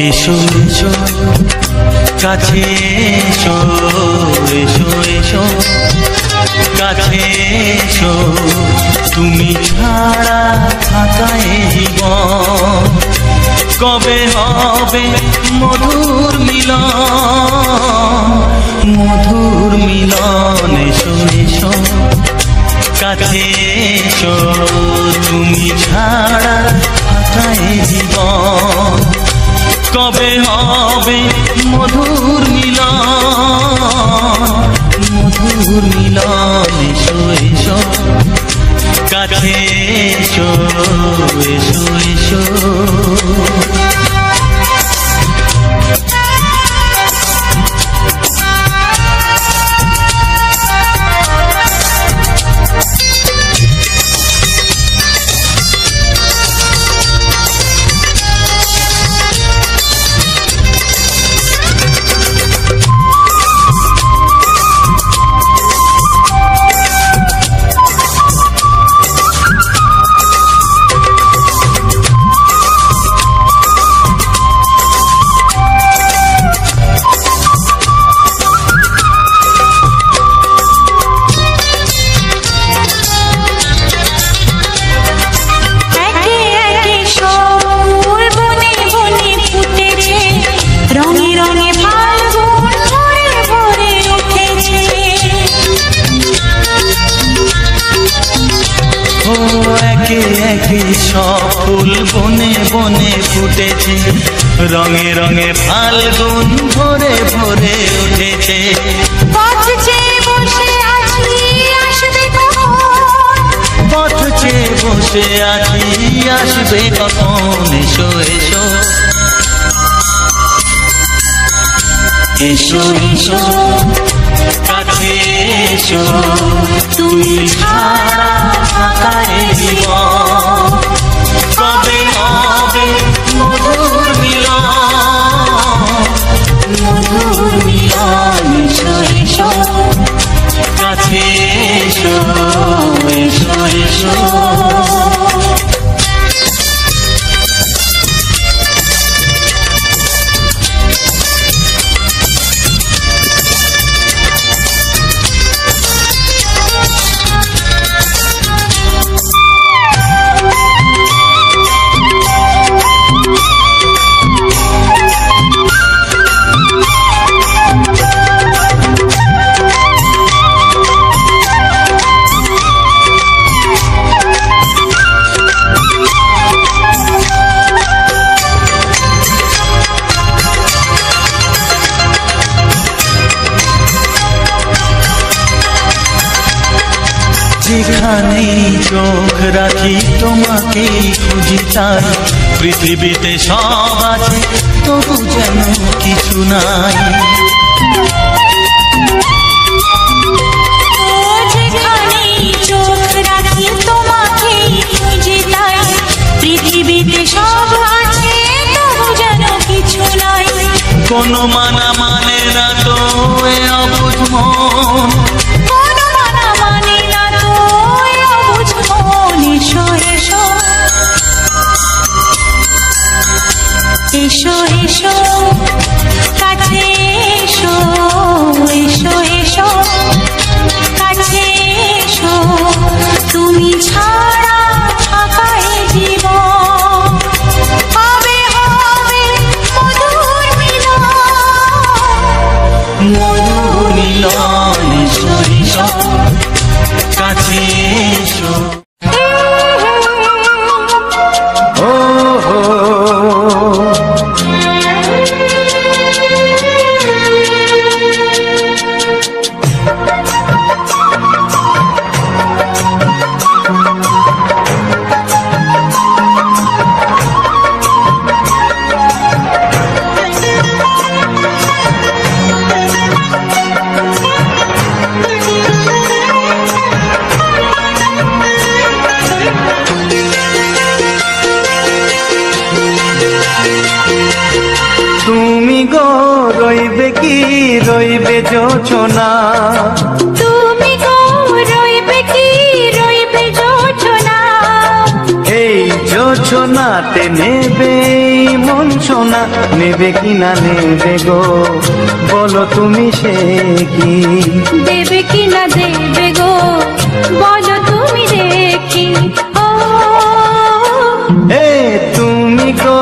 এসো এসো কাছে এসো, এসো এসো কাছে এসো, তুমি ছাড়া থাকা এ জীবন কবে হবে মধুর মিলন, মধুর মিলন। এসো এসো কাছে এসো, তুমি ছাড়া থাকা এ জীবন কবে হবে মধুর মিলন, মধুর মিলন। এসো এসো কাছে এসো, এসো এসো। সব ফুল বনে বনে ফুটেছে, রঙে রঙে ফাল্গুন ভরে ভরে উঠেছে। পথ চেয়ে বসে আছি আসবে কখন, পথ চেয়ে বসে আছি আসবে কখন। এসো এসো এসো এসো কাছে এসো, তুমি ছাড়া থাকা এ জীবন কবে হবে মধুর মিলন, মধুর মিলন। এসো এসো কাছে এসো, এসো এসো। যেখানেই চোখ রাখি তোমাকেই খুঁজি, তাই পৃথিবীতে সব আছে তবু যেন কিছু নাই। যেখানেই চোখ রাখি তোমাকেই খুঁজি, তাই পৃথিবীতে সব আছে তবু যেন কিছু নাই। কোনো মানা মানে না তো এ অবুঝ মন, কোনো মানা মানে না তো এ অবুঝ মন। এসো এসো এসো এসো কাছে এসো, এসো এসো কাছে এসো, তুমি ছাড়া থাকা এ জীবন কবে হবে মধুর মিলন, রইবে জোছনা, তুমি গো রইবে কি রইবে জোছনা, এই জোছনাতে নেবে মন সোনা, নেবে কি না নেবে গো বলো তুমি সে কি, দেবে কি না দেবে গো বলো তুমি দেখি। ও এ তুমি গো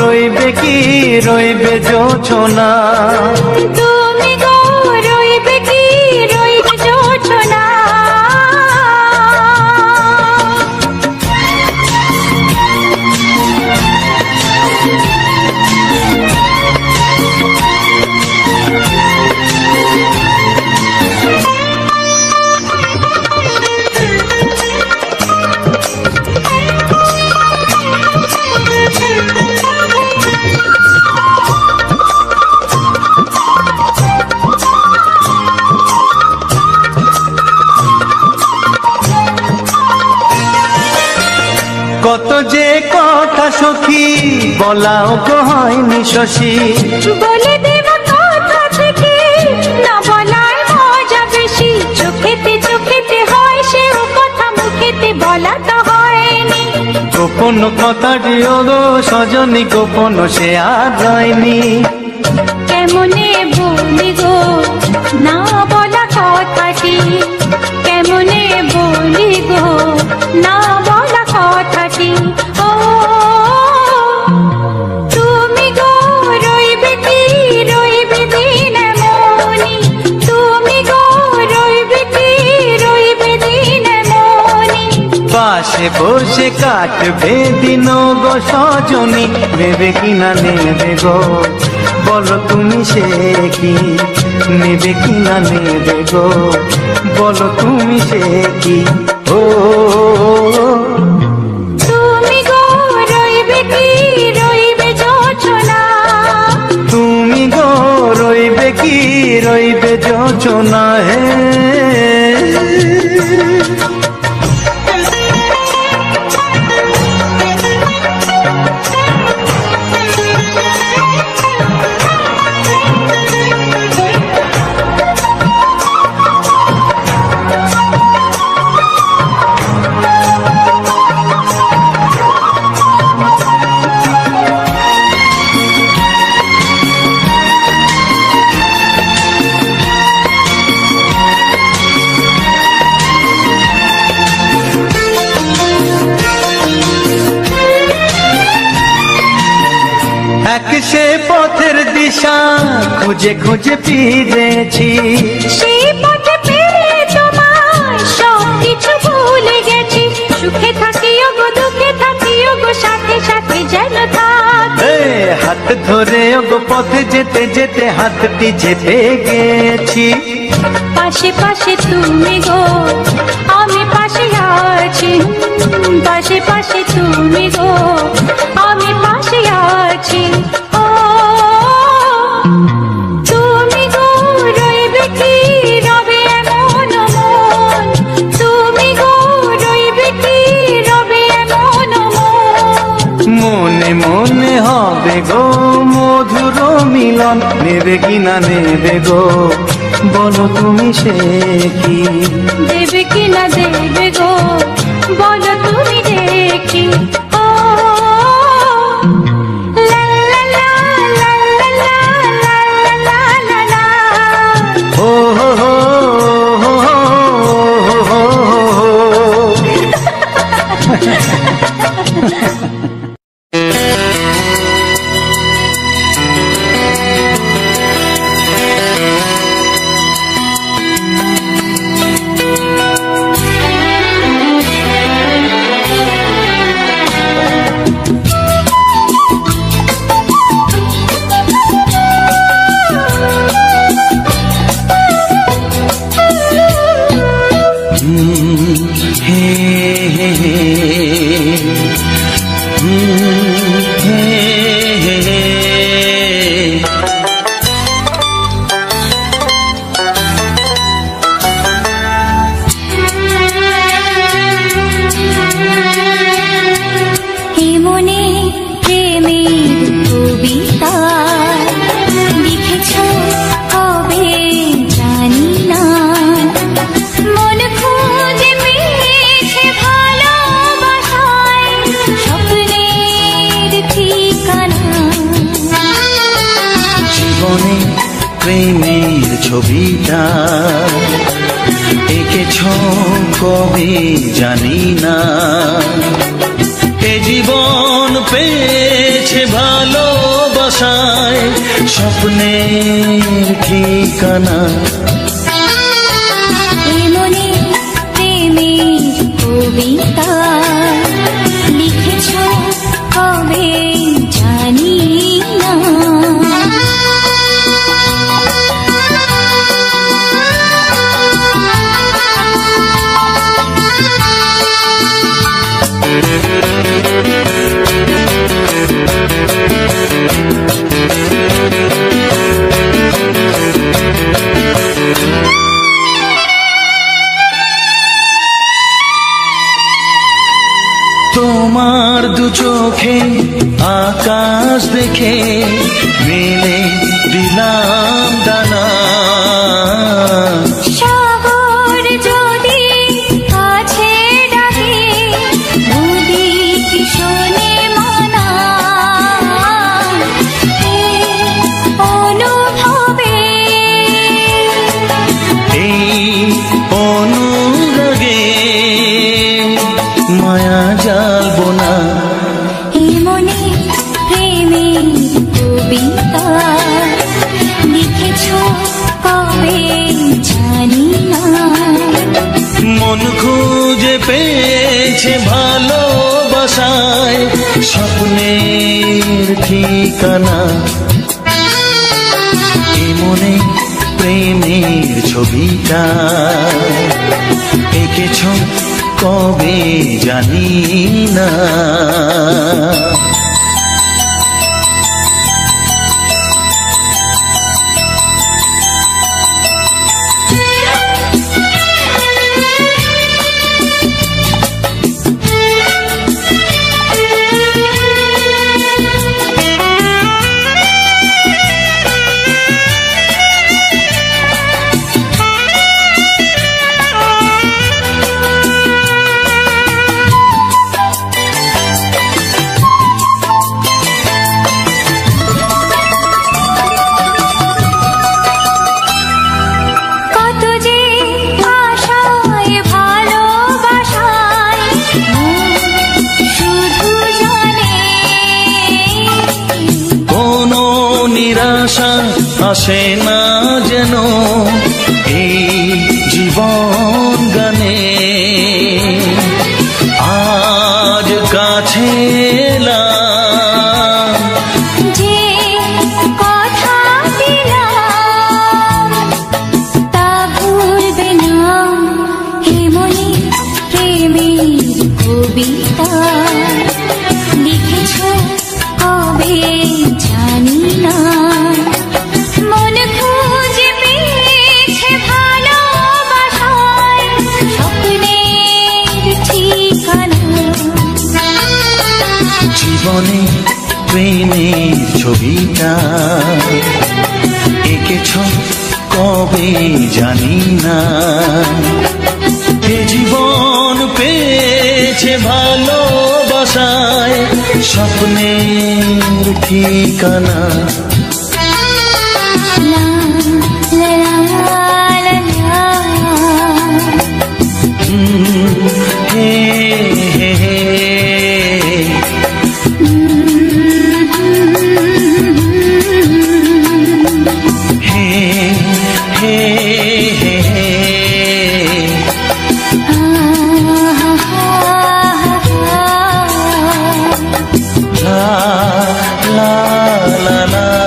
রইবে কি রইবে জোছনা, তুমি গো রইবে কি রইবে জোছনা। কত যে কথা সখী বলাও গো হয়নি শশী, বলে দেব কথা থেকে না বলার মজা বেশি, চোখেতে চোখেতে হয় সেও কথা মুখেতে বলা তো হয়নি, গোপন কথাটি গো সজনী গোপন সে আর হয়নি, কেমনে বলি গো না বলা কথাটি, কেমনে বলি গো না বলা কথাটি। ও তুমি গো রইবে কি রইবে দিন মনি, তুমি গো রইবে কি রইবে দিন মনি, পাশে বসে কাটবে দিন গো সজনী, নেবে কি না নেবে গো বলো তুমি সে কি, নেবে কি না নেবে গো বলো তুমি সে কি। ও তুমি গো রইবে কি রইবে জোছনা, তুমি গো রইবে কি রইবে জোছনা, হে এক সে পথের দিশা খুঁজে খুঁজে ফিরেছি, সেই পথে পেয়ে তোমায় সব কিছু ভুলে গেছি, সুখে থাকিও গো দুঃখে থাকিও গো সাথে সাথে যেন থাক, এ হাত ধরে গো পথে যেতে যেতে হাতটি যেতে গেছি, পাশে পাশে তুমি গো আমি পাশে আছি, পাশে পাশে তুমি গো আমি পাশে আছি। ও তুমি গো রইবে কি রবে এমন মন, তুমি গো রইবে কি রবে এমন মন, মনে মনে হবে গো মধুর মিলন, নেবে কি না নেবে গো বলো তুমি সে কি, দেবে কি না দেবে গো বলো তুমি দেখি। ও লা লা লা লা লা লা লা লা লা লা, ও হো হো হো হো হো হো। ছবিটা এঁকেছ কবে জানি না। এ জীবন পেয়েছে ভালোবাসায় স্বপ্নের ঠিকানা। মনে প্রেমের কবিতা লিখেছ কবে জানি না। তোমার দু চোখে আকাশ দেখে মেলে দিলাম দানা। সাগর যদি কাছে ডাকে নদী কি শোনে মানা। অনুভবে এই অনুরাগে মায়া জালবো না। মনে প্রেমের কবিতা লিখেছ কবে জানি না। মন খুঁজে পেয়েছে ভালোবাসায় স্বপ্নের ঠিকানা। এ মনে প্রেমের ছবিটা এঁকেছ কবে জানি না। নিরাশা আসে না যেন এই জীবন গানে। আজ কাছে এলাম যে কথা দিলাম তা ভুলবে না। হে মনে প্রেমের কবিতা লিখেছ কবে জানি না। মন খুঁজে পেয়েছে ভালোবাসায় স্বপ্নের ঠিকানা। জীবনে প্রেমের ছবিটা এঁকেছ কবে জানি না। এ জীবন পেয়েছে ভালোবাসায় স্বপ্নের ঠিকানা। লা লা লা লা হে হে হে হে হে হে la la la la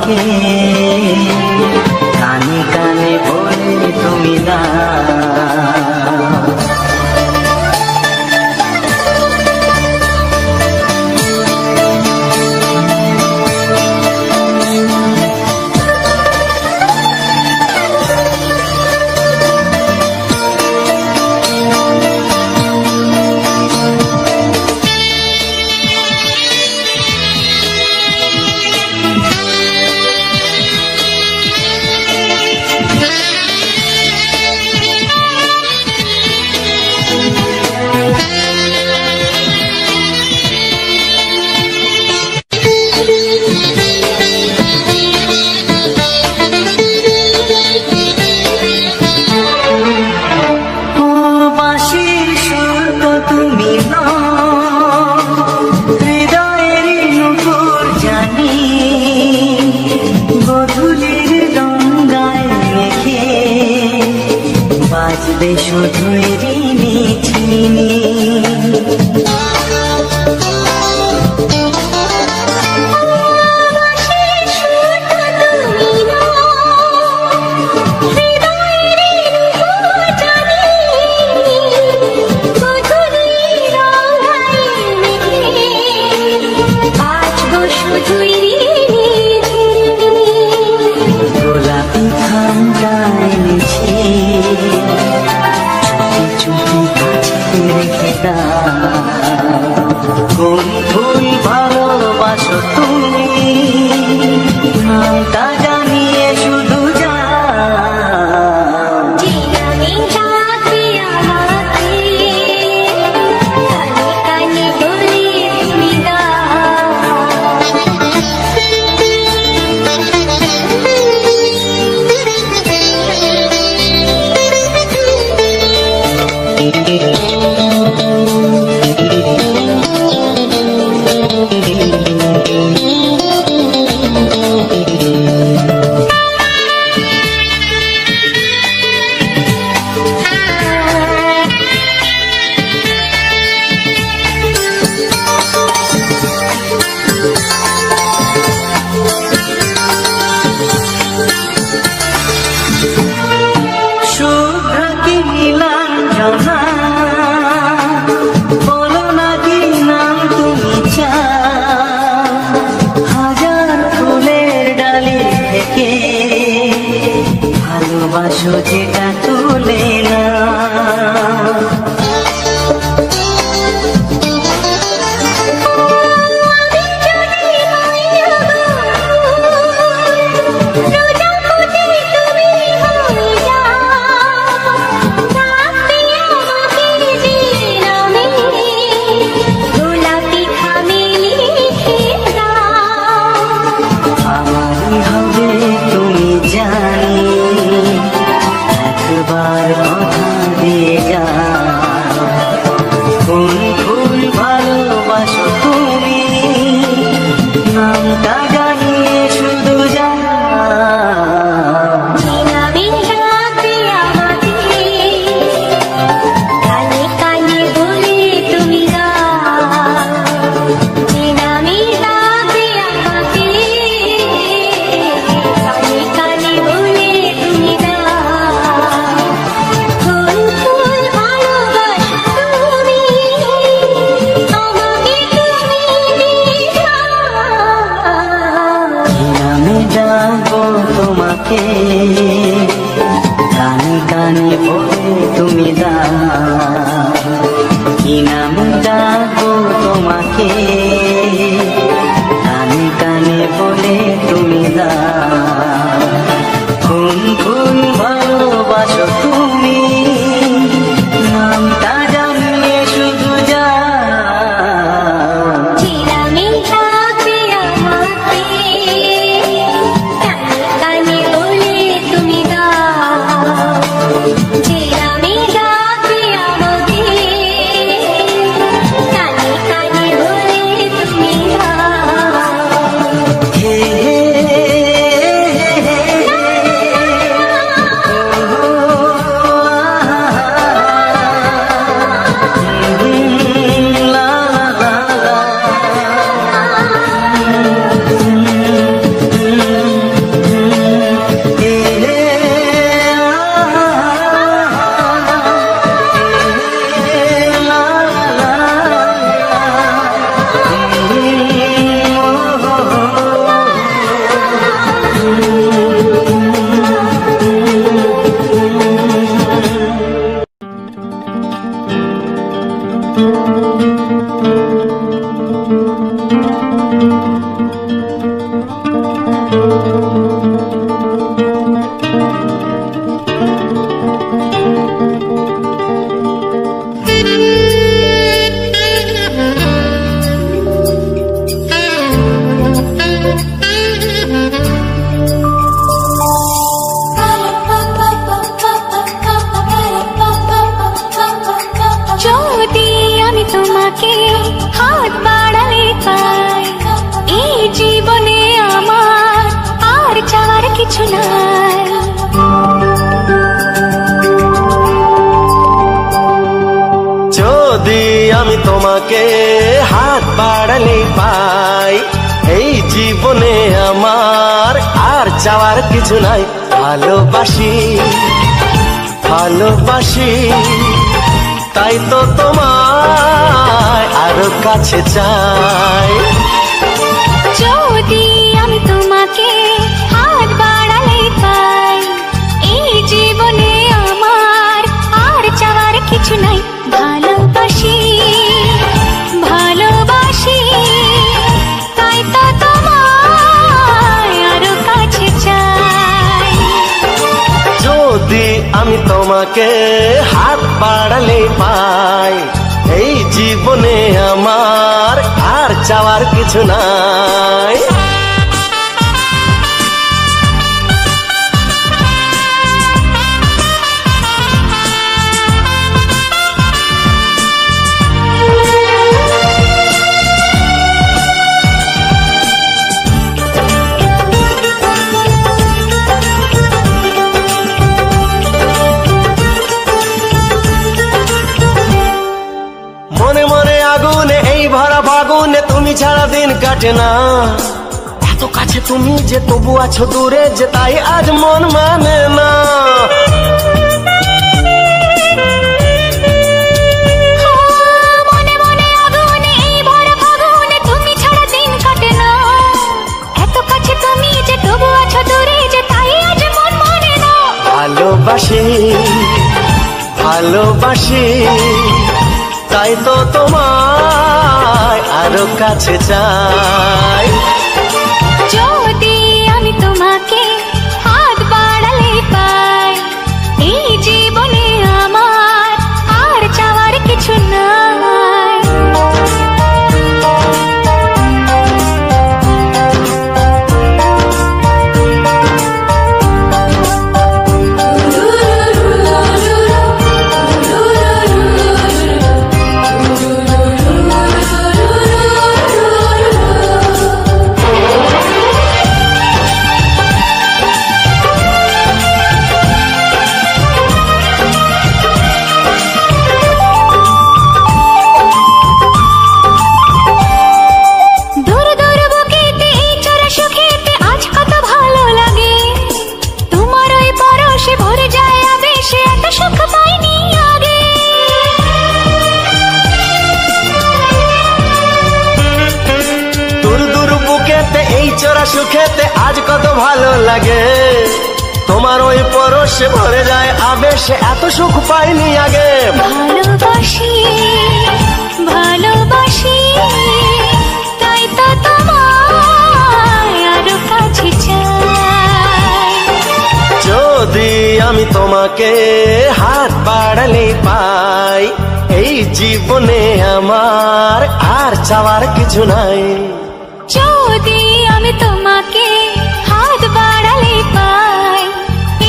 তোমাকে, কানে কানে বলে তুমি দাও। বাজবে শুধুই রিনি ঝিনি, গোলাপি খামটায় নিচে চুপি কাছে রেখে দাও। কোন ফুল ভালোবাসো তুমি, নামটা জানিয়ে শুধু ভালোবাসো যেটা তুলে না। আমারই হবে তুমি জানি, একবার কথা দিয়ে যাও। কোন ফুল ভালোবাসো তুমি, নামটা জানিয়ে শুধু যাও। তোমাকে কানে কানে বলে তুমি দাও। কি নাম ডাকবো তোমাকে, কানে কানে বলে তুমি দাও। কোন কোন ভালোবাসো তুমি, নামটা জানিয়ে শুধু যাও। जी যদি আমি তোমাকে হাত বাড়ালে পাই, এই জীবনে আমার আর চাওয়ার কিছু নাই। ভালোবাসি ভালোবাসি তাই তো তোমায় আরো কাছে চাই। যদি আমি তোমাকে হাত বাড়ালে পাই, এই জীবনে আমার আর চাওয়ার কিছু নাই। ভালোবাসি ভালোবাসি তাই তো তোমায় আরো কাছে চাই। যদি আমি তোমাকে হাত বাড়ালে পাই, এই জীবনে আমার আর চাওয়ার কিছু নাই। মনে মনে আগুনে এই ভরা ফাগুনে তুমি ছাড়া দিন কাটে না। এত কাছে তুমি যে তবু আছো দূরে, যে তাই আজ মন মানে না। মনে মনে আগুনে এই ভরা ফাগুনে তুমি ছাড়া দিন কাটে না। এত কাছে তুমি যে তবু আছো দূরে, যে তাই আজ মন মানে না। ভালোবাসি ভালোবাসি তাই তো তোমায় আরো কাছে চাই। যদি আমি তোমাকে হাত বাড়ালে পাই, এই জীবনে আমার আর চাওয়ার কিছু নাই। সুখেতে আজ কত ভালো লাগে, তোমার ওই পরশে ভরে যায় আবেশে, এত সুখ পাইনি আগে। ভালোবাসি ভালোবাসি তাই তো তোমায় আরো কাছে চাই। যদি আমি তোমাকে হাত বাড়ালে পাই, এই জীবনে আমার আর চাওয়ার কিছু নাই। যদি আমি তোমাকে হাত বাড়ালে পাই,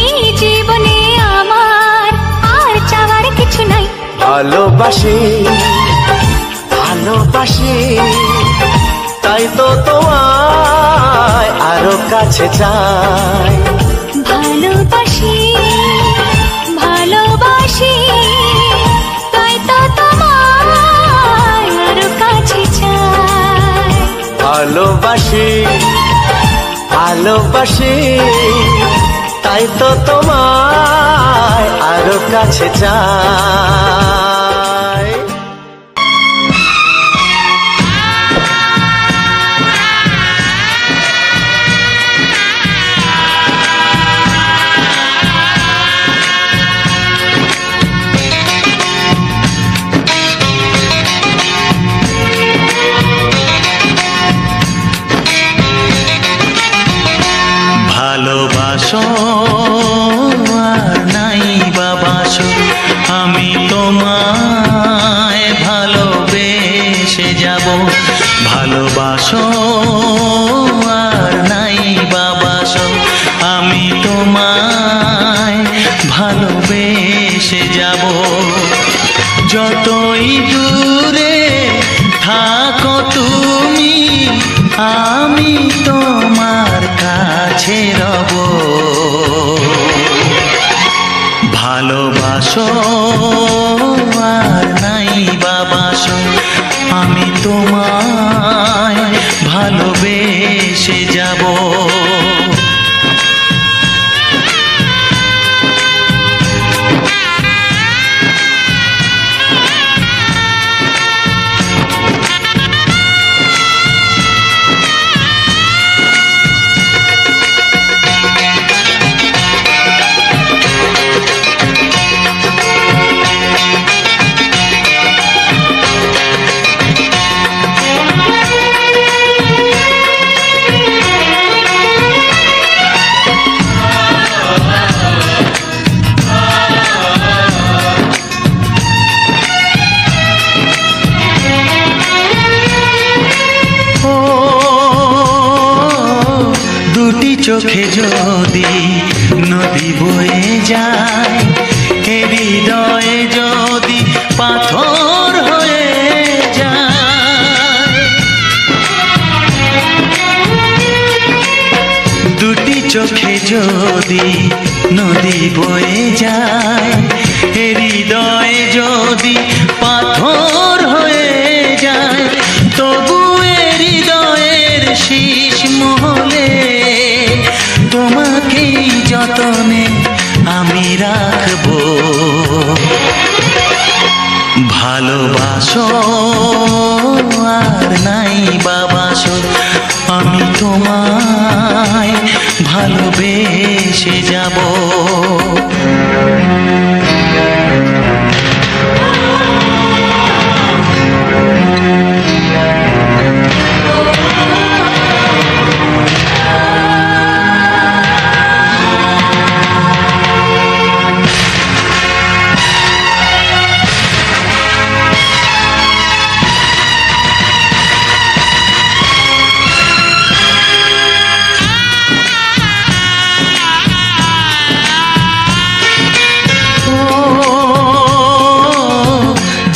এই জীবনে আমার আর চাওয়ার কিছু নাই। ভালোবাসি ভালোবাসি তাই তো তোমায় আরো কাছে চাই। ভালোবাসি ভালোবাসি তাই তো তোমায় আরো কাছে চাই। ভালোবাসি ভালোবাসি তাই তো তোমায় আরো কাছে চাই। ভালোবাসো আর নাই বাবাসো, আমি তোমায় ভালোবেসে যাব। ভালোবাসো আর নাই বাবাসো, আমি তোমায় ভালোবেসে যাব। যতই দূরে থাকো তুমি, আমি তোমার কাছে রব। ভালোবাসো আর নাই বাবাসো, আমি তোমায় ভালোবেসে যাব। চোখে যদি নদী বয়ে যায়, হৃদয়ে যদি পাথর হয়ে যায়। দুটি চোখে যদি নদী বয়ে যায়, হৃদয়ে যদি পাথর হয়ে যায়, তবু হৃদয়ের শীষ মহলে তোমাকে যতনে আমি রাখবো। ভালোবাসো আর নাই বাবাসো, আমি তোমায় ভালোবেসে যাব।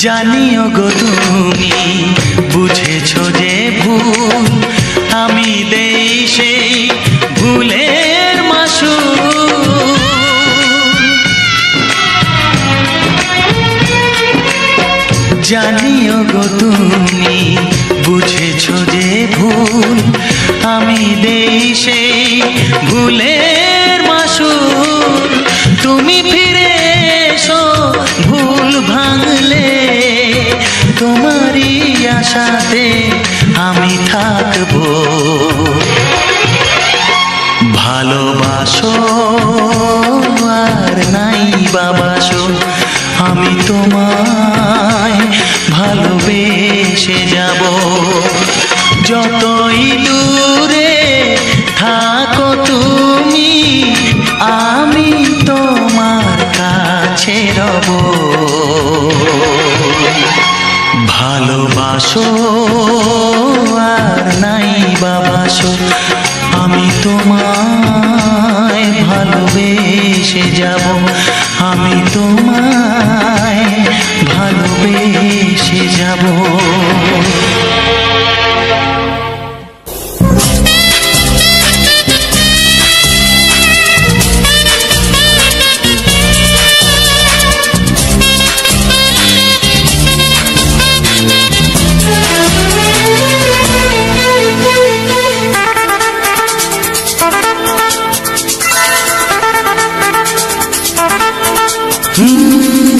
জানিও গো তুমি বুঝেছো যে ভুল, আমি দেই সেই ভুলের মাসুল। জানিও গো তুমি বুঝেছো যে ভুল, আমি দেই সেই ভুলের মাসুল। তুমি ফিরে এসো ভুল ভাঙলে, তোমারই আশাতে আমি থাকবো। ভালোবাসো আর নাই বাবাসো, আমি তোমায় ভালোবেসে যাব। যতই দূরে থাকো তুমি, আমি তোমার কাছে রব। ভালোবাসো আর নাই বাবাসো, আমি তোমায় ভালোবেসে যাব। আমি তোমায় ভালোবেসে যাব।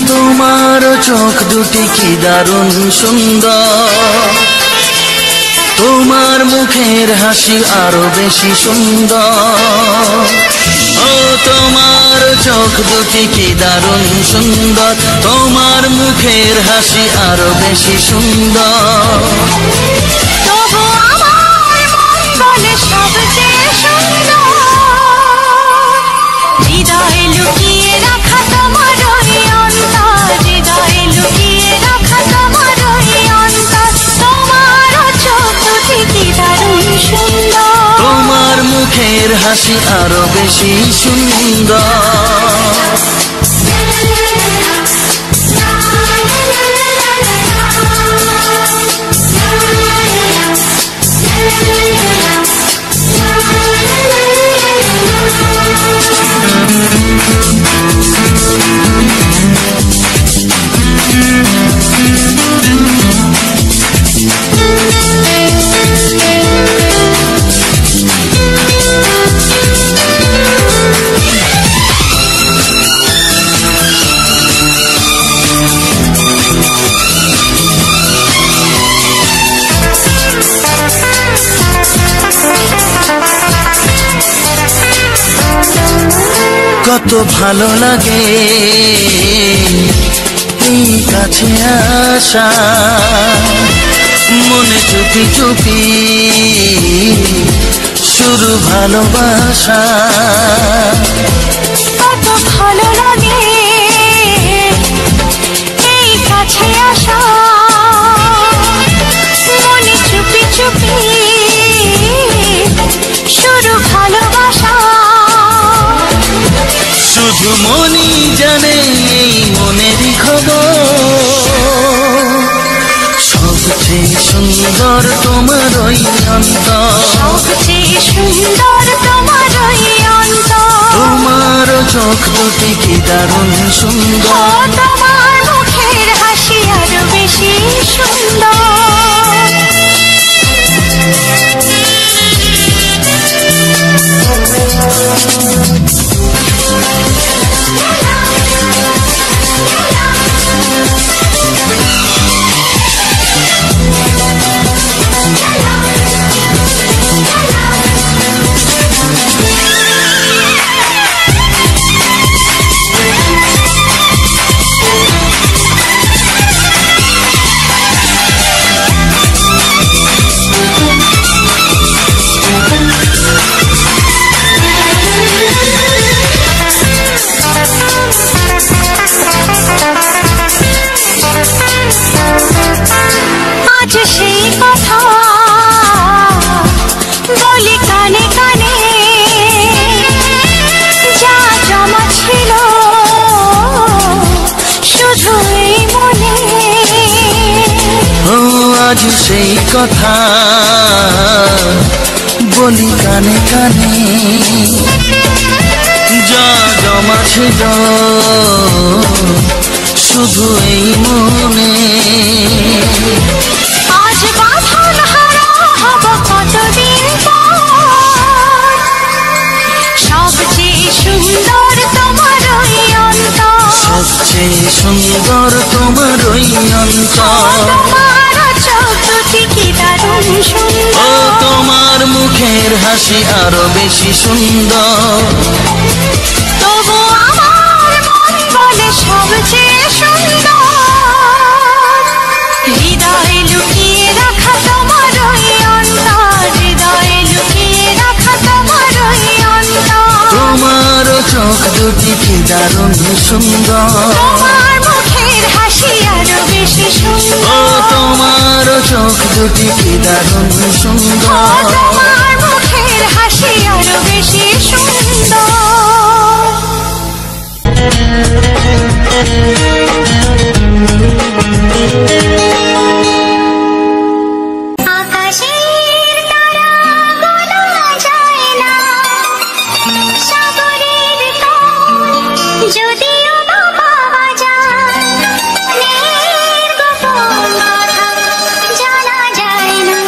তোমার চোখ দুটি কি দারুণ সুন্দর, তোমার মুখের হাসি আরো বেশি সুন্দর। ও তোমার চোখ দুটি কি দারুণ সুন্দর, তোমার মুখের হাসি আরো বেশি সুন্দর। তবু আমার মন বলে সবচেয়ে সুন্দর মুখের হাসি আরো বেশি সুন্দর। কত ভালো লাগে এই কাছে আসা, মনে চুপি চুপি শুরু ভালোবাসা। কত ভালো লাগে এই কাছে আসা, মনে চুপি চুপি শুরু ভালোবাসা। শুধু মনই জানে এই মনেরই খবর, সবচেয়ে সুন্দর তোমার ওই অন্তর, সবচেয়ে সুন্দর তোমার ওই অন্তর। তোমার চোখ দুটি কি দারুণ সুন্দর, তোমার মুখের হাসি আরো বেশি সুন্দর। আজ সেই কথা বলি কানে কানে, যা জমা ছিল শুধু এই মনে। ও আজ সেই কথা বলি কানে কানে, যা জমা ছিল শুধু এই মনে। আজ বাঁধন হারা হব কতদিন পর, সবচেয়ে সুন্দর তোমার ওই অন্তর, সবচেয়ে সুন্দর তোমার ওই অন্তর। তোমার চোখ দুটি কি দারুণ ও সুন্দর, তোমার মুখের হাসি আরো বেশি সুন্দর। তবু আমার মন বলে সবচেয়ে সুন্দর। হৃদয়ে লুকিয়ে রাখা তোমার ওই অন্তর, হৃদয়ে লুকিয়ে রাখা তোমার ওই অন্তর। তোমার চোখ দুটি কি দারুণ সুন্দর, তোমার মুখের হাসি আরো বেশি ও সুন্দর, তোমার চোখ দুটি কি দারুণ সুন্দর। তোমার মুখের হাসি আরো বেশি সুন্দর। আকাশের তারা গোনা যায় না, সাগরের তল যদিও বা পাওয়া যায়, মনের গোপন কথা জানা যায় না।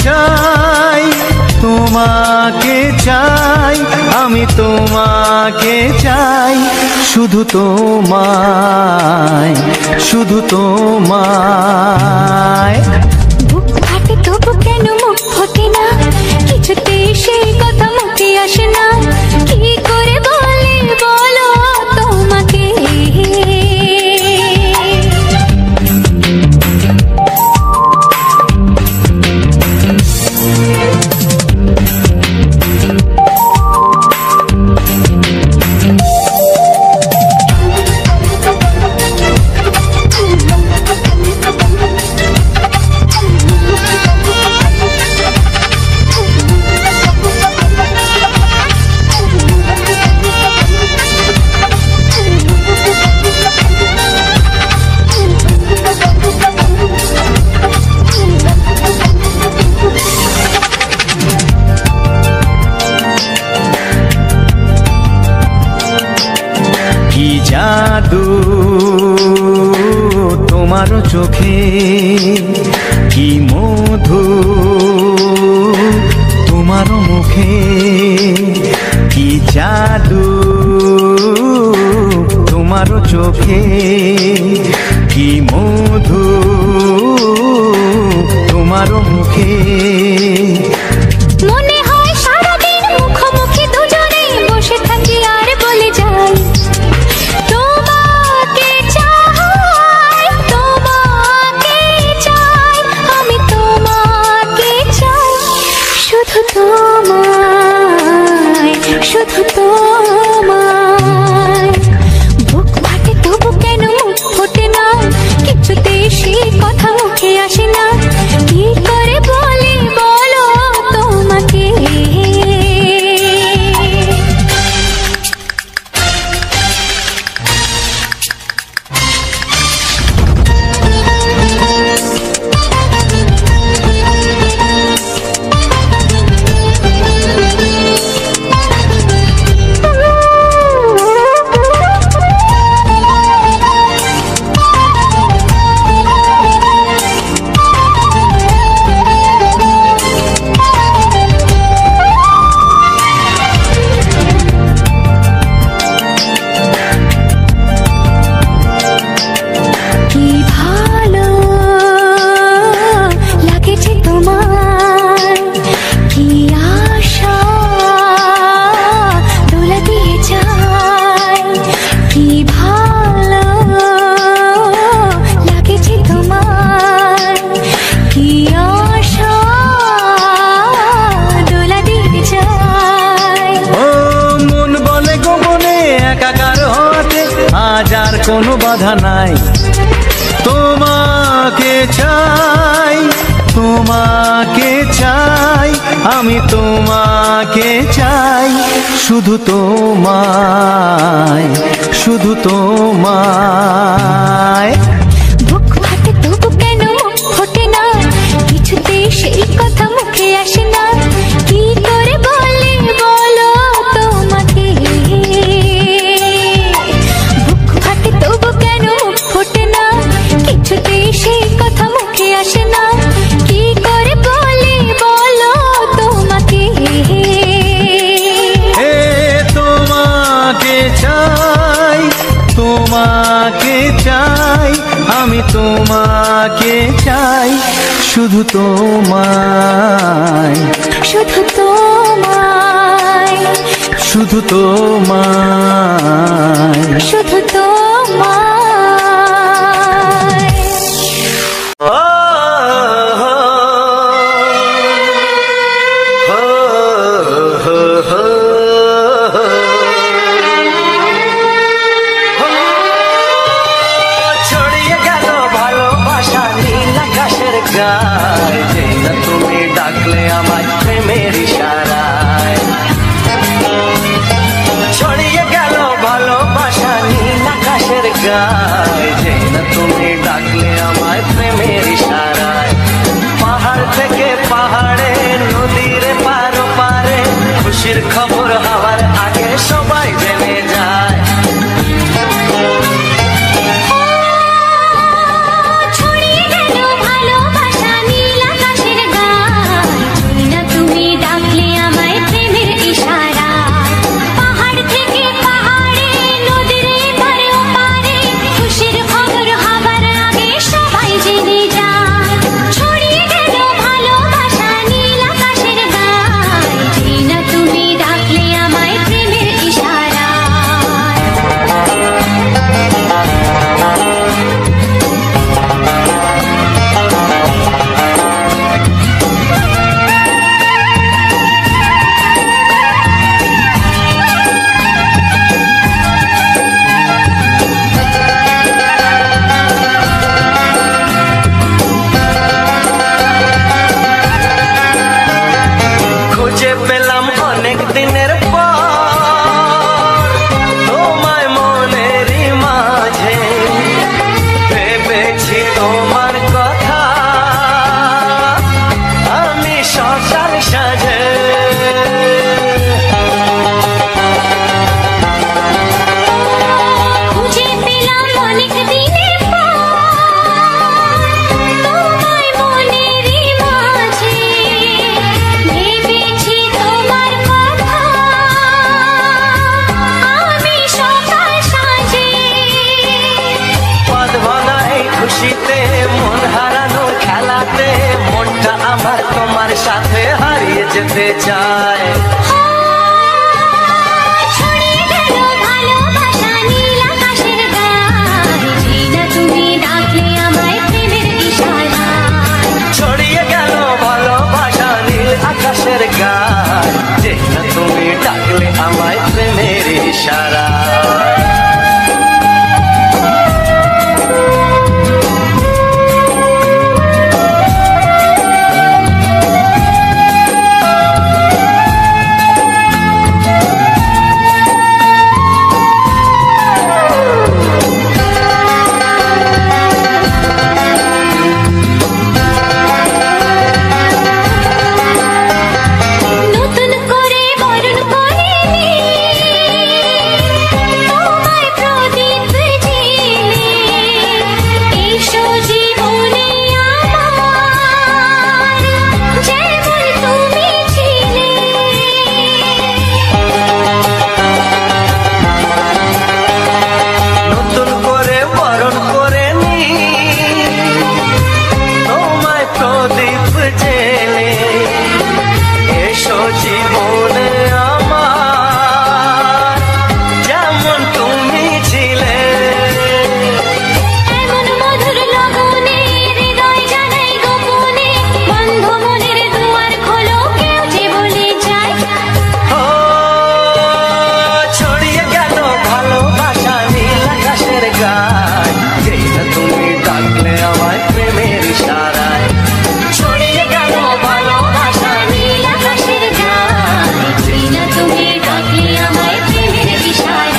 চাই, তোমাকে চাই, আমি তোমাকে চাই, শুধু তোমায়, শুধু তোমায়। বুক ফাটে তবু কেন মুখ ফোটে না, কিছুতে সেই কথা মুখে আসে না, কি করে বলে বলো তোমাকে। জাদু তোমার চোখে, কি মধু তোমার মুখে, কি জাদু তোমার চোখে, কি মধু তোমার মুখে। মনে হয় সারাদিন মুখোমুখি দুজনে বসে থাকি আর বলে যাই, তোমাকে চাই, তোমাকে চাই, আমি তোমাকে চাই, শুধু তোমায়, শুধু তোমায়। বুক ফাটে তবু কেন মুখ ফোটে না, কিছুতে সেই কথা মুখে আসে না, কি করে বলে বলো তোমাকে। কোনো বাধা নাই, তোমাকে চাই, তোমাকে চাই, আমি তোমাকে চাই, শুধু তোমায়, শুধু তোমায়। বুক ফাটে তবু কেন মুখ ফোটে না, কিছুতে সেই কথা মুখে আসে না, কি করে বলে বলো তোমাকে। বুক ফাটে তবু কেন মুখ ফোটে না, কিছুতে সেই কথা মুখে আসে না, কি করে বলে বলো তোমাকে। তোমাকে চাই, তোমাকে চাই, আমি তোমাকে চাই, শুধু তোমায়, শুধু তোমায়, শুধু তোমায়, শুধু তোমায়। ছড়িয়ে গেল ভালোবাসা নীল আকাশের গায়ে, যেই না তুমি ডাকলে আমায় প্রেমের ইশারায়। ছড়িয়ে গেল ভালোবাসা নীল আকাশের গায়ে, যেই না তুমি ডাকলে আমায় প্রেমের ইশারায়। পাহাড় থেকে পাহাড়ে, নদীর পারো পারে, খুশির খবর হওয়ার আগে সবাই জেনে যায়। ছড়িয়ে গেল ভালোবাসা নীল আকাশের গায়ে, যেতে চায়। ছড়িয়ে গেল ভালোবাসা নীল আকাশের গায়ে, যেই না তুমি ডাকলে আমায় প্রেমের ইশারায়। ছড়িয়ে গেল ভালোবাসা নীল আকাশের গায়, যেই না তুমি ডাকলে আমায় প্রেমের ইশারায়। নতুন করে বরণ করে নি তোমায় প্রদীপ জেলে, এসো জীবনে আমার যেমন তুমি ছিলে। নতুন করে বরণ করে নি তোমায় প্রদীপ জেলে, এসো জীবনে আমার যেমন তুমি ছিলে। এমন মধুর লগনে হৃদয় জানাই গোপনে, বন্ধ মনের দুয়ার খোলো কেউ যে বলে যায়। ও ছড়িয়ে গেল ভালোবাসা নীল আকাশের গায়, যেই না তুমি ডাকলে আমায় প্রেমের ইশারায়। ছড়িয়ে গেল ভালোবাসা নীল আকাশের গায়, যেই না তুমি ডাকলে আমায় প্রেমের ইশারায়।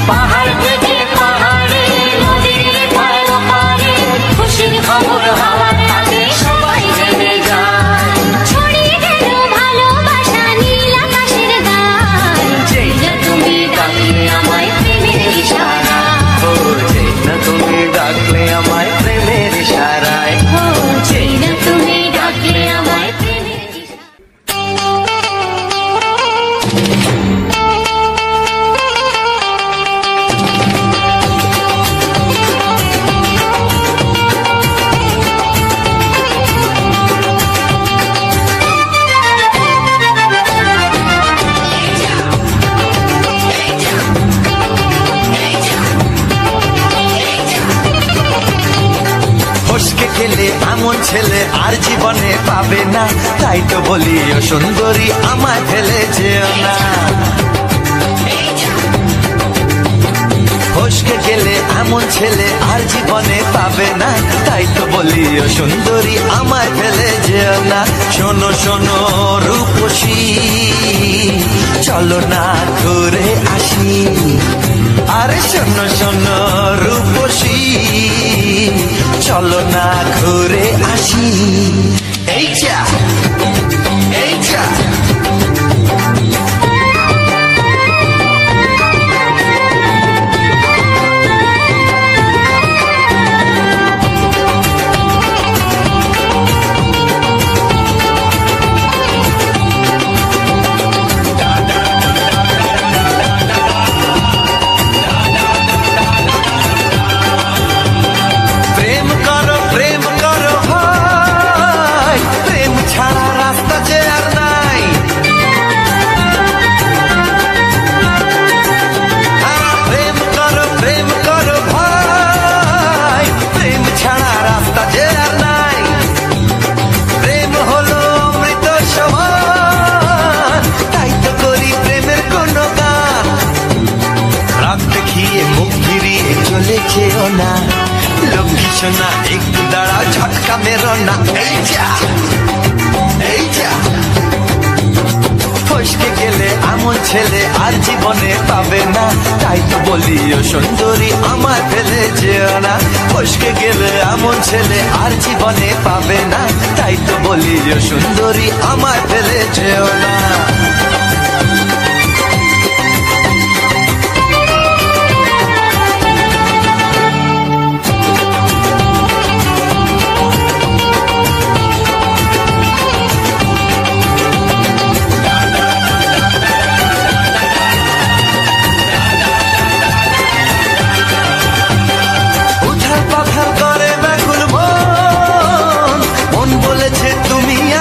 পাহাড় থেকে পাহাড়ে নদীর পার পারে খুশির খবর হাওয়ার তালে সবাই জেনে যায়। ছড়িয়ে গেল ভালোবাসা নীল আকাশের গায়ে, যেই না তুমি ডাকলে আমায় প্রেমের ইশারায়। ও যেই না তুমি ডাকলে আমায় প্রেমের ইশারায়। ও যেই না তুমি ডাকলে আমায় প্রেমের ইশারায়। ফসকে গেলে এমন ছেলে আর জীবনে পাবে না, তাই তো বলি ও সুন্দরী আমায় ফেলে যেও না। ফসকে গেলে এমন ছেলে আর জীবনে পাবে না, তাই তো বলি ও সুন্দরী আমায় ফেলে যেও না। শোনো শোনো রূপসী, চলো না ঘুরে আসি। আরে শোনো শোনো রূপসী, চলো না ঘুরে আসি। এই যা এই যা প্রেম করো ভাই, প্রেম ছাড়া রাস্তা যে আর নাই। প্রেম করো ভাই, প্রেম ছাড়া রাস্তা যে আর নাই। প্রেম হলো অমৃত সমান, তাই তো করি প্রেমের কোনো গান। রাত দেখিয়ে মুখ ফিরিয়ে চলে যেও না, লক্ষ্মী সোনা একটু দাঁড়া ঝটকা মেরো না। এই যা এই যা ফসকে গেলে এমন ছেলে আর জীবনে পাবে না, তাই তো বলি ও সুন্দরী আমায় ফেলে যেও না। ফসকে গেলে এমন ছেলে আর জীবনে পাবে না, তাই তো বলি ও সুন্দরী আমায় ফেলে যেও না।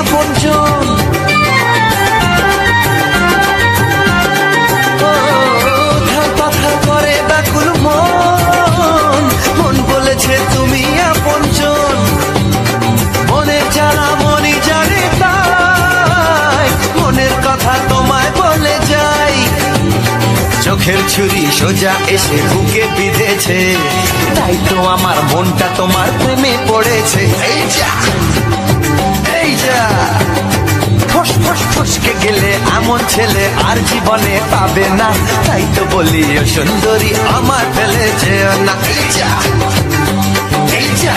আপনজন দুঃখের ছুরি সোজা এসে বুকে বিঁধেছে, তাই তো আমার মনটা তোমার প্রেমে পড়েছে। এই যা এই যা, ফস ফস ফসকে গেলে এমন ছেলে আর জীবনে পাবে না, তাই তো বলি ও সুন্দরী আমার ফেলে যেও না। এই যা এই যা,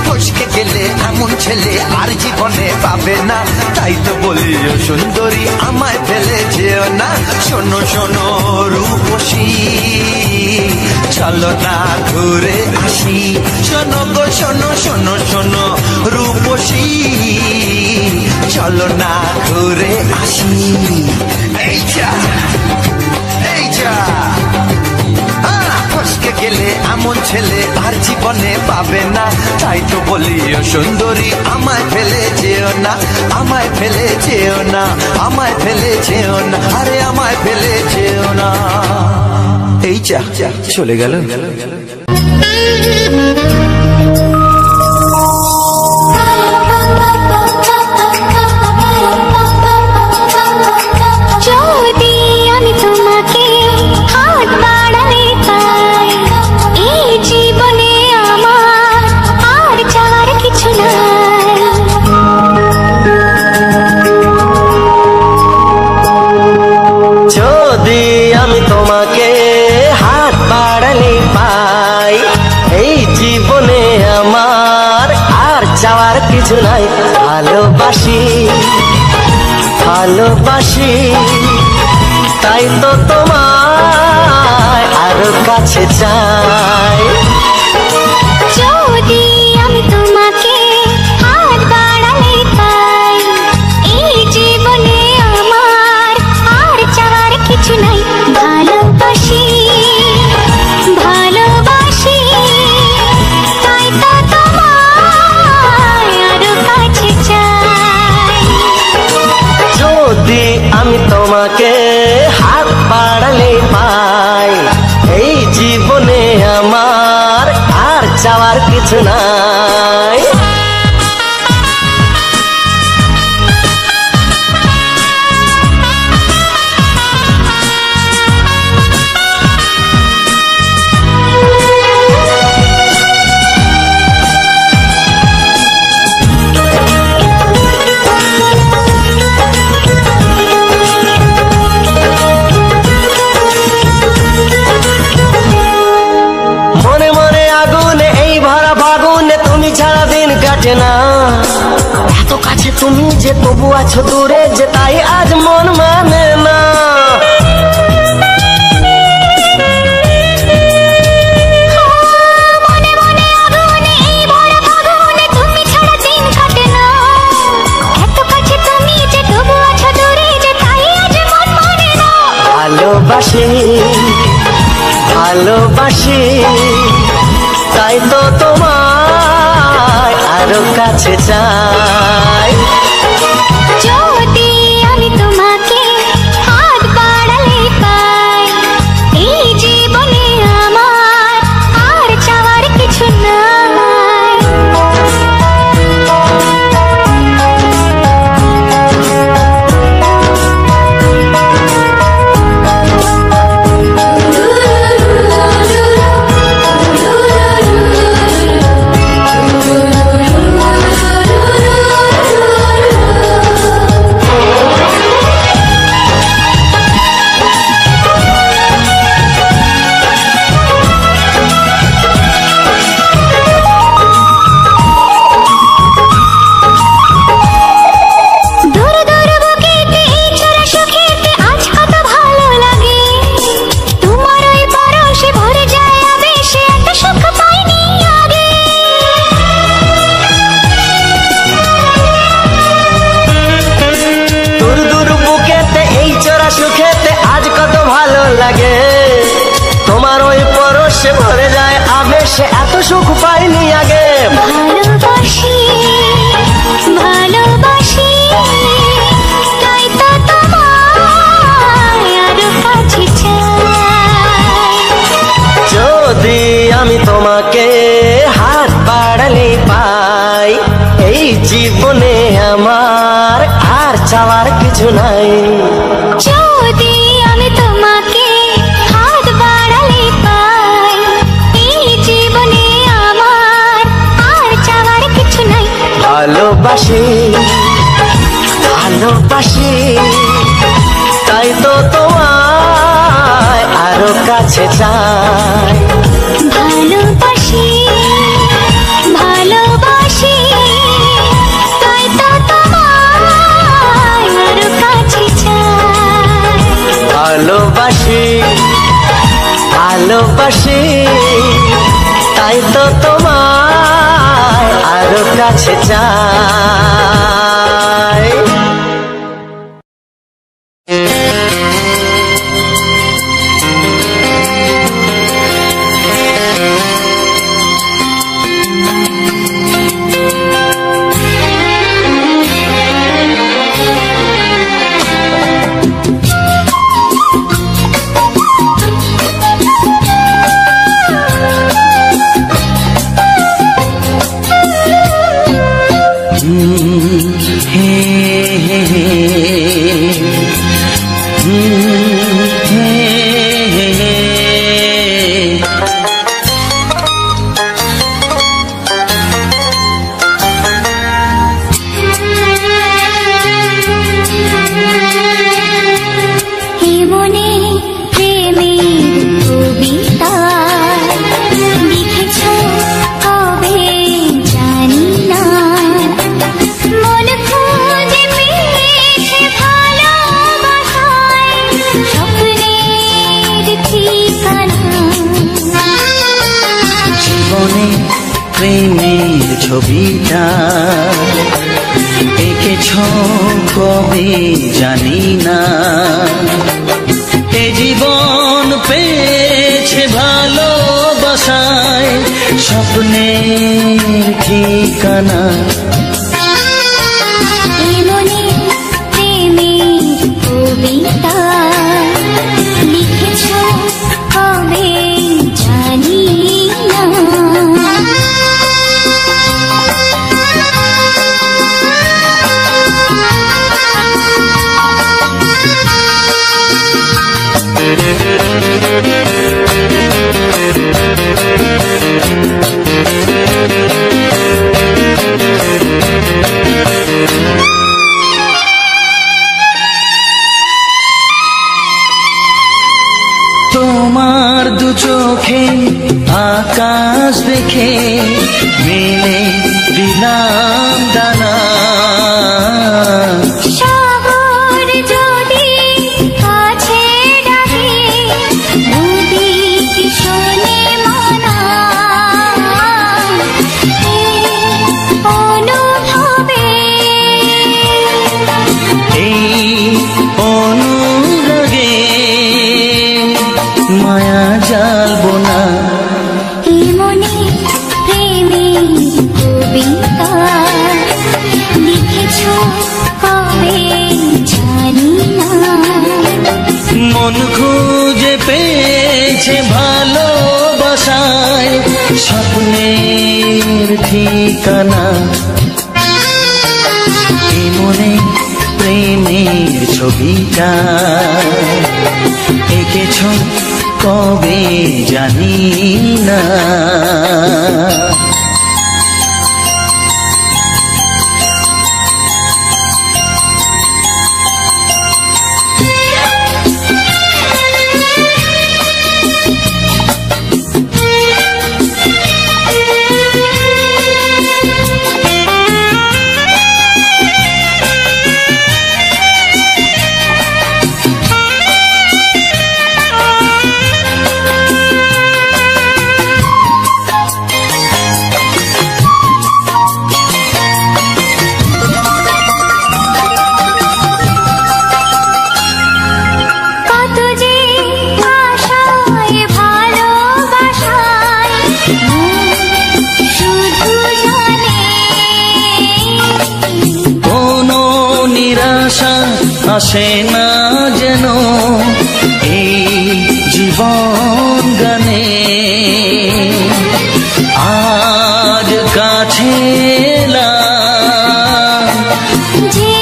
ফসকে গেলে এমন ছেলে আর জীবনে পাবে না, তাই তো বলি ও সুন্দরী আমায় ফেলে যেও না। শোনো শোনো রূপসী, চলো না ঘুরে আসি। শোনো গো শোনো শোনো শোনো রূপসী, চলো না ঘুরে আসি। এই যা এই যা, ফসকে গেলে এমন ছেলে আর জীবনে পাবে না, তাই তো বলি ও সুন্দরী আমায় ফেলে যেও না, আমায় ফেলে যেও না, আমায় ফেলে যেও না, আরে আমায় ফেলে যেও না। এই যা চলে গেল। যদি আমি তোমাকে হাত বাড়ালে পাই, এই জীবনে আমার আর চাওয়ার কিছু নাই। যদি আমি তোমাকে হাত বাড়ালে পাই, এই জীবনে আমার আর চাওয়ার কিছু নাই। ভালোবাসি ভালোবাসি, তাই তো তোমায় আরো কাছে চাই। যদি আমি তোমাকে হাত বাড়ালে পাই, এই জীবনে আমার আর চাওয়ার কিছু নাই। ভালোবাসি ভালোবাসি, তাই তো তোমায় আরো কাছে চাই। যদি আমি তোমাকে হাত বাড়ালে পাই, এই জীবনে আমার আর চাওয়ার কিছু নাই। মনে মনে আগুনে এই ভরা ফাগুনে তুমি ছাড়া দিন কাটে না। এত কাছে তুমি যে তবু আছো দূরে, যে তাই আজ মন মানে না। মনে মনে আগুনে এই ভরা ফাগুনে তুমি ছাড়া দিন কাটে না। এত কাছে তুমি যে তবু আছো দূরে, যে তাই আজ মন মানে না। ভালোবাসি ভালোবাসি, তাই তো তোমায় আরো কাছে চাই। যদি আমি তোমাকে হাত বাড়ালে পাই, এই জীবনে আমার আর চাওয়ার কিছু নাই। সে এত সুখ পাইনি আগে। ভালোবাসি ভালোবাসি, তাই তো তোমায় আরো কাছে চাই। যদি আমি তোমাকে হাত বাড়ালে পাই, এই জীবনে আমার আর চাওয়ার কিছু নাই। যদি আমি তোমাকে ভালোবাসি ভালোবাসি তাই তো তোমায় আরো কাছে চাই ভালোবাসি ভালোবাসি তাই তো তোমায় আরো কাছে চাই ভালোবাসি ভালোবাসি তাই তো তোমায় আরো কাছে চাই ছবিটা এঁকেছ কবে জানি না এ জীবন পেয়েছে ভালোবাসায় স্বপ্নের ঠিকানা মনে প্রেমের কবিতা লিখেছ কবে জানি না তোমার দু চোখে আকাশ দেখে মেলে দিলাম দানা শহর যদি কাছে ডাকে নদী কি শোনে মানা অনুভবে এই অনুরাগে মায়া জালবো না মনে প্রেমের কবিতা লিখেছ কবে জানি না মন খুঁজে পেয়েছে ভালোবাসায় স্বপ্নের ঠিকানা এ মনে প্রেমের ছবিটা এঁকেছ কবে জানি না আসে না যেন এই জীবন গানে আজ কাছে যে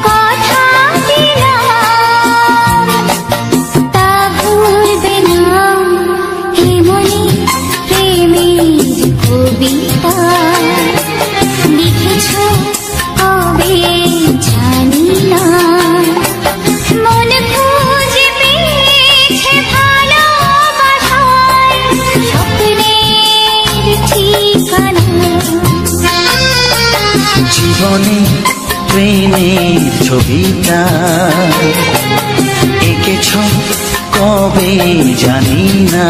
কথা দিলাম তা ভুলবে না হে মনে প্রেমের কবিতা লিখেছ জীবনে প্রেমের ছবিটা এঁকেছ কবে জানি না।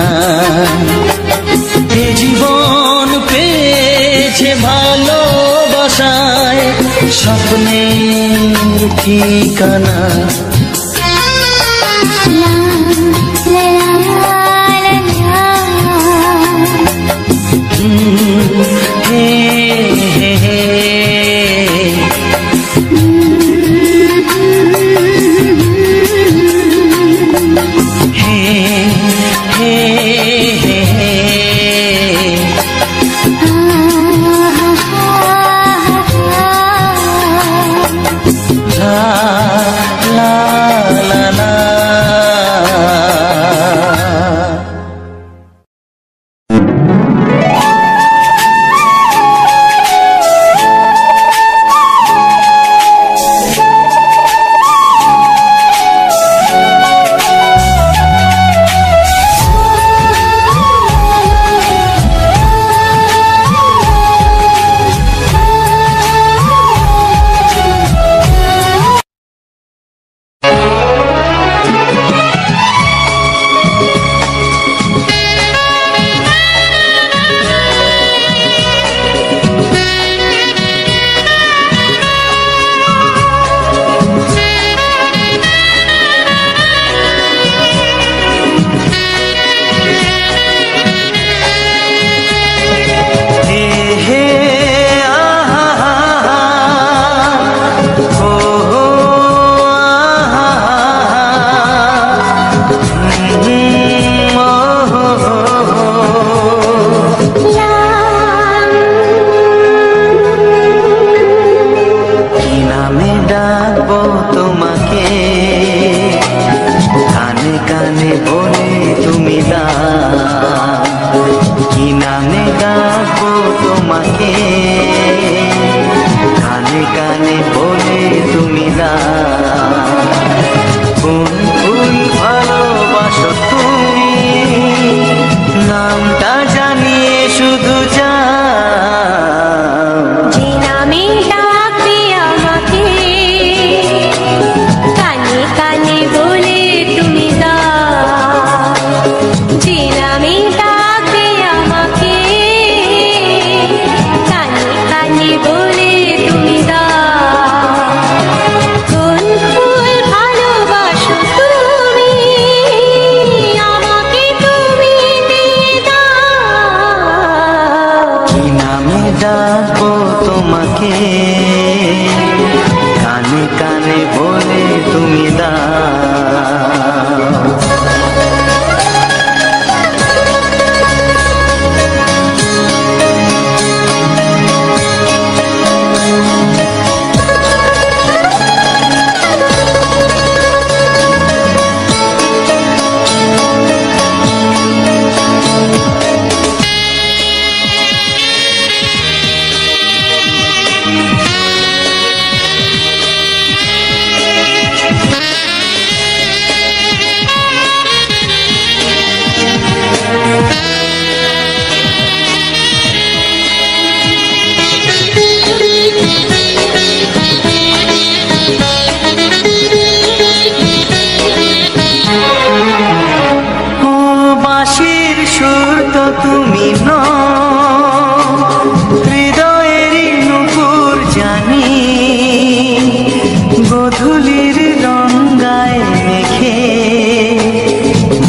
এ জীবন পেয়েছে ভালোবাসায় স্বপ্নের ঠিকানা।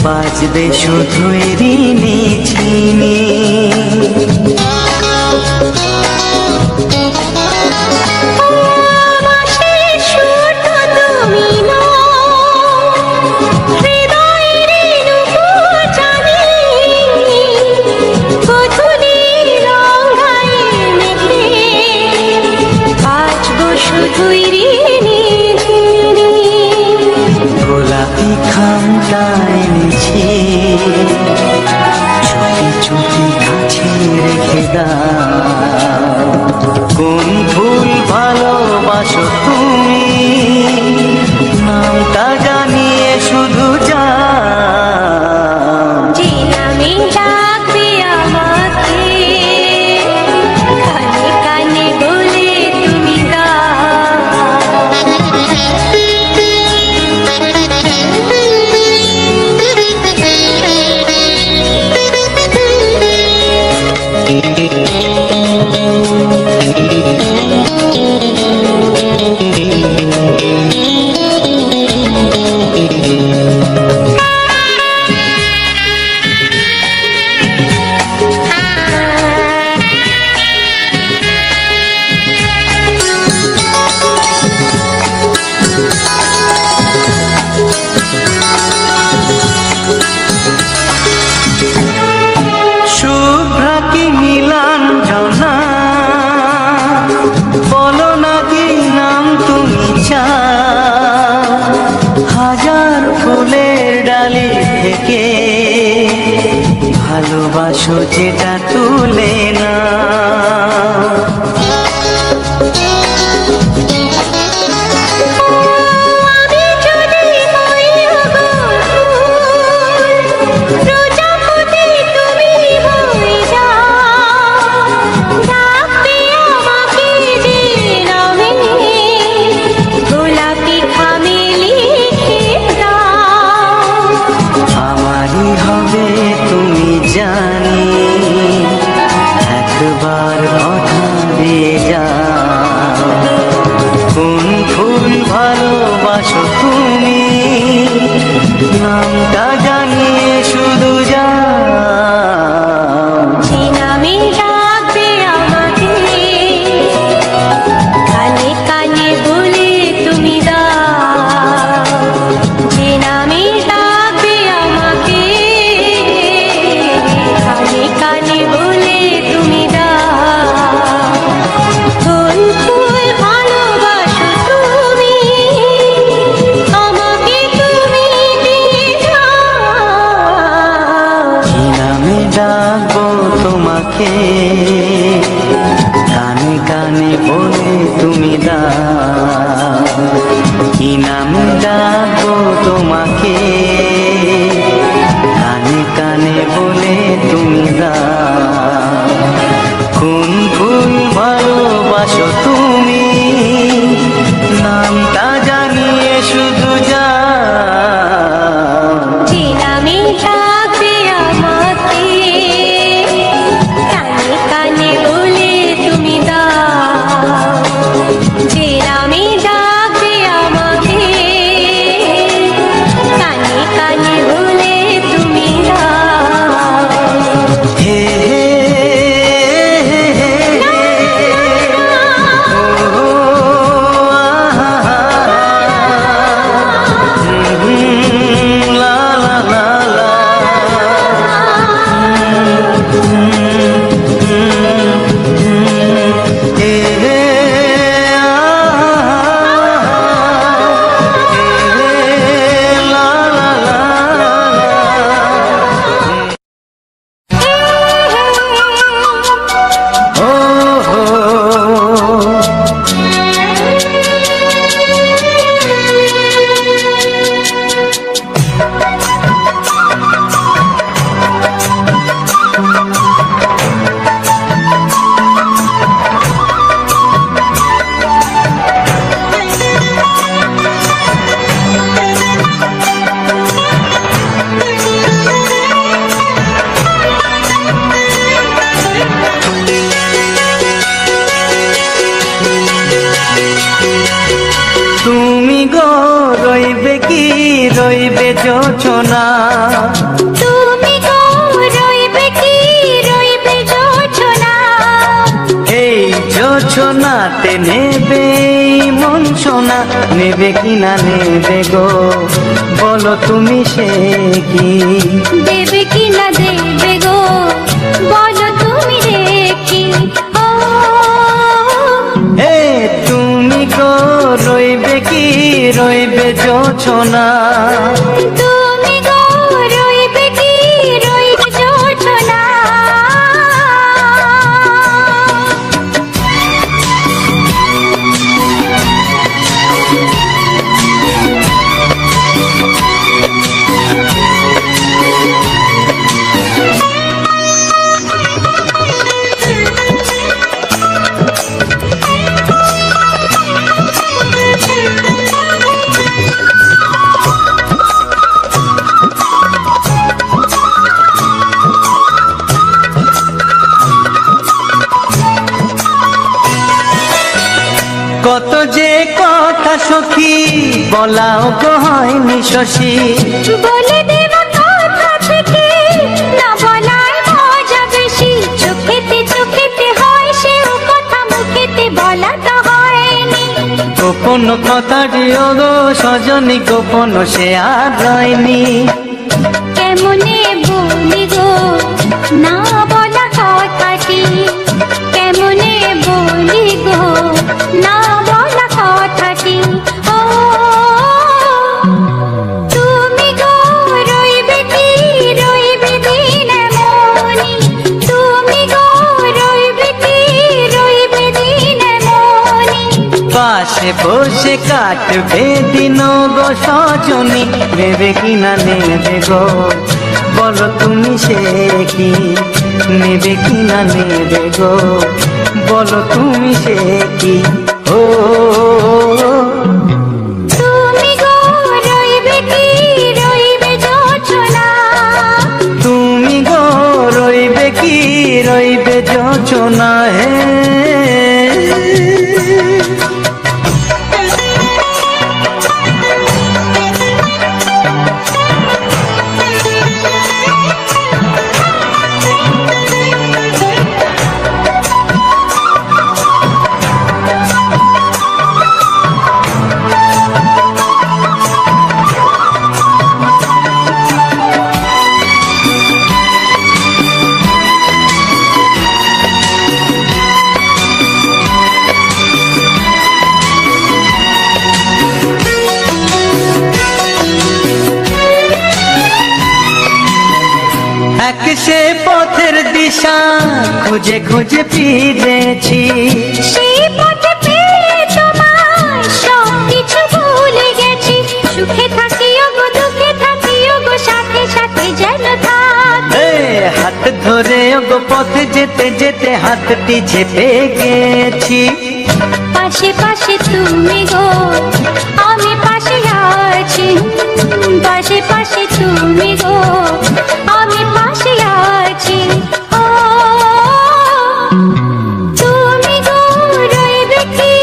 বাজবে শুধুই ঋণী ছিনি। গোলাপি খামটা এনেছি, চুপি চুপি কাছে রেখে দাও। কোন ফুল ভালোবাসো তুমি, নামটা জানিয়ে শুধু যাও। যে নামে ডাকবে আমাকে, কানে কানে বলে তুমি দাও। নাকি নাম তুমি চাও, হাজার ফুলের ডালি থেকে ভালোবাসো যেটা তুলে না। নামটা জানিয়ে শুধু যাও, যে নামে ডাকবে আমাকে কানে কানে বলে তুমি দাও, যে নামে ডাকবে আমাকে কানে কানে বলে তুমি দাও। কোন ফুল ভালোবাসো তুমি আমাকে তুমি দিয়ে যাও। কি নামে ডাকবো তোমাকে কানে কানে বলে তুমি দাও, কি নামে ডাকবো তোমাকে কানে কানে বলে তুমি দাও। কোন ফুল ভালোবাসো তুমি নামটা জানিয়ে শুধু যাও, যে নামে ডাকবে আমাকে কানে কানে বলে তুমি দাও, যে নামে ডাকবে আমাকে কানে কানে বলে তুমি দাও। হে হে হে হে ও আহা লা লা লা লা হে হে লা লা লা ও হো তুমি গো রইবে কি রইবে যোচনা, তুমি গো রইবে কি রইবে যোচনা, এই যোচনাতে নেবে মন সোনা, নেবে কি না নেবে গো বলো তুমি সে কি, দেবে কি না দেবে গো বলো তুমি দেখি। ও এ তুমি গো রইবে কি রইবে যোচনা, তুমি গো রইবে কি রইবে যোচনা। কত যে কথা সখী বলাও গো হয়নি শশী, বলে দেব কথা থেকে না বলার মজা বেশি, চোখেতে চোখেতে হয় সেও কথা মুখেতে বলা তো হয়নি। গোপন কথাটি ও গো সজনী গোপন সে আর রয়নি, কেমনে বলি গো না বলা কথাটি, কেমনে বলি গো না বলা কথাটি। ও তুমি গো রইবে কি রইবে দিন মনি, তুমি গো রইবে কি রইবে দিন মনি। পাশে বসে কাটবে দিন গো সজনী, নেবে কিনা নেবে গো বলো তুমি সে কি, নেবে কিনা নেবে গো বলো তুমি সে কি। ও তুমি গো রইবে কি রইবে যোচনা, তুমি গো রইবে কি রইবে যোচনা হে। এক সে পথের দিশা খুঁজে খুঁজে ফিরেছি, সেই পথে পেয়ে তোমায় সব কিছু ভুলে গেছি। সুখে থাকিও গো দুঃখে থাকিও গো সাথে সাথে যেন থাক। হাত ধরে গো পথে যেতে যেতে হাতটি চেপে গেছি। পাশে পাশে তুমি গো আমি পাশে আছি, পাশে পাশে তুমি গো আমি পাশে আছি। ও তুমি গো রইবে কি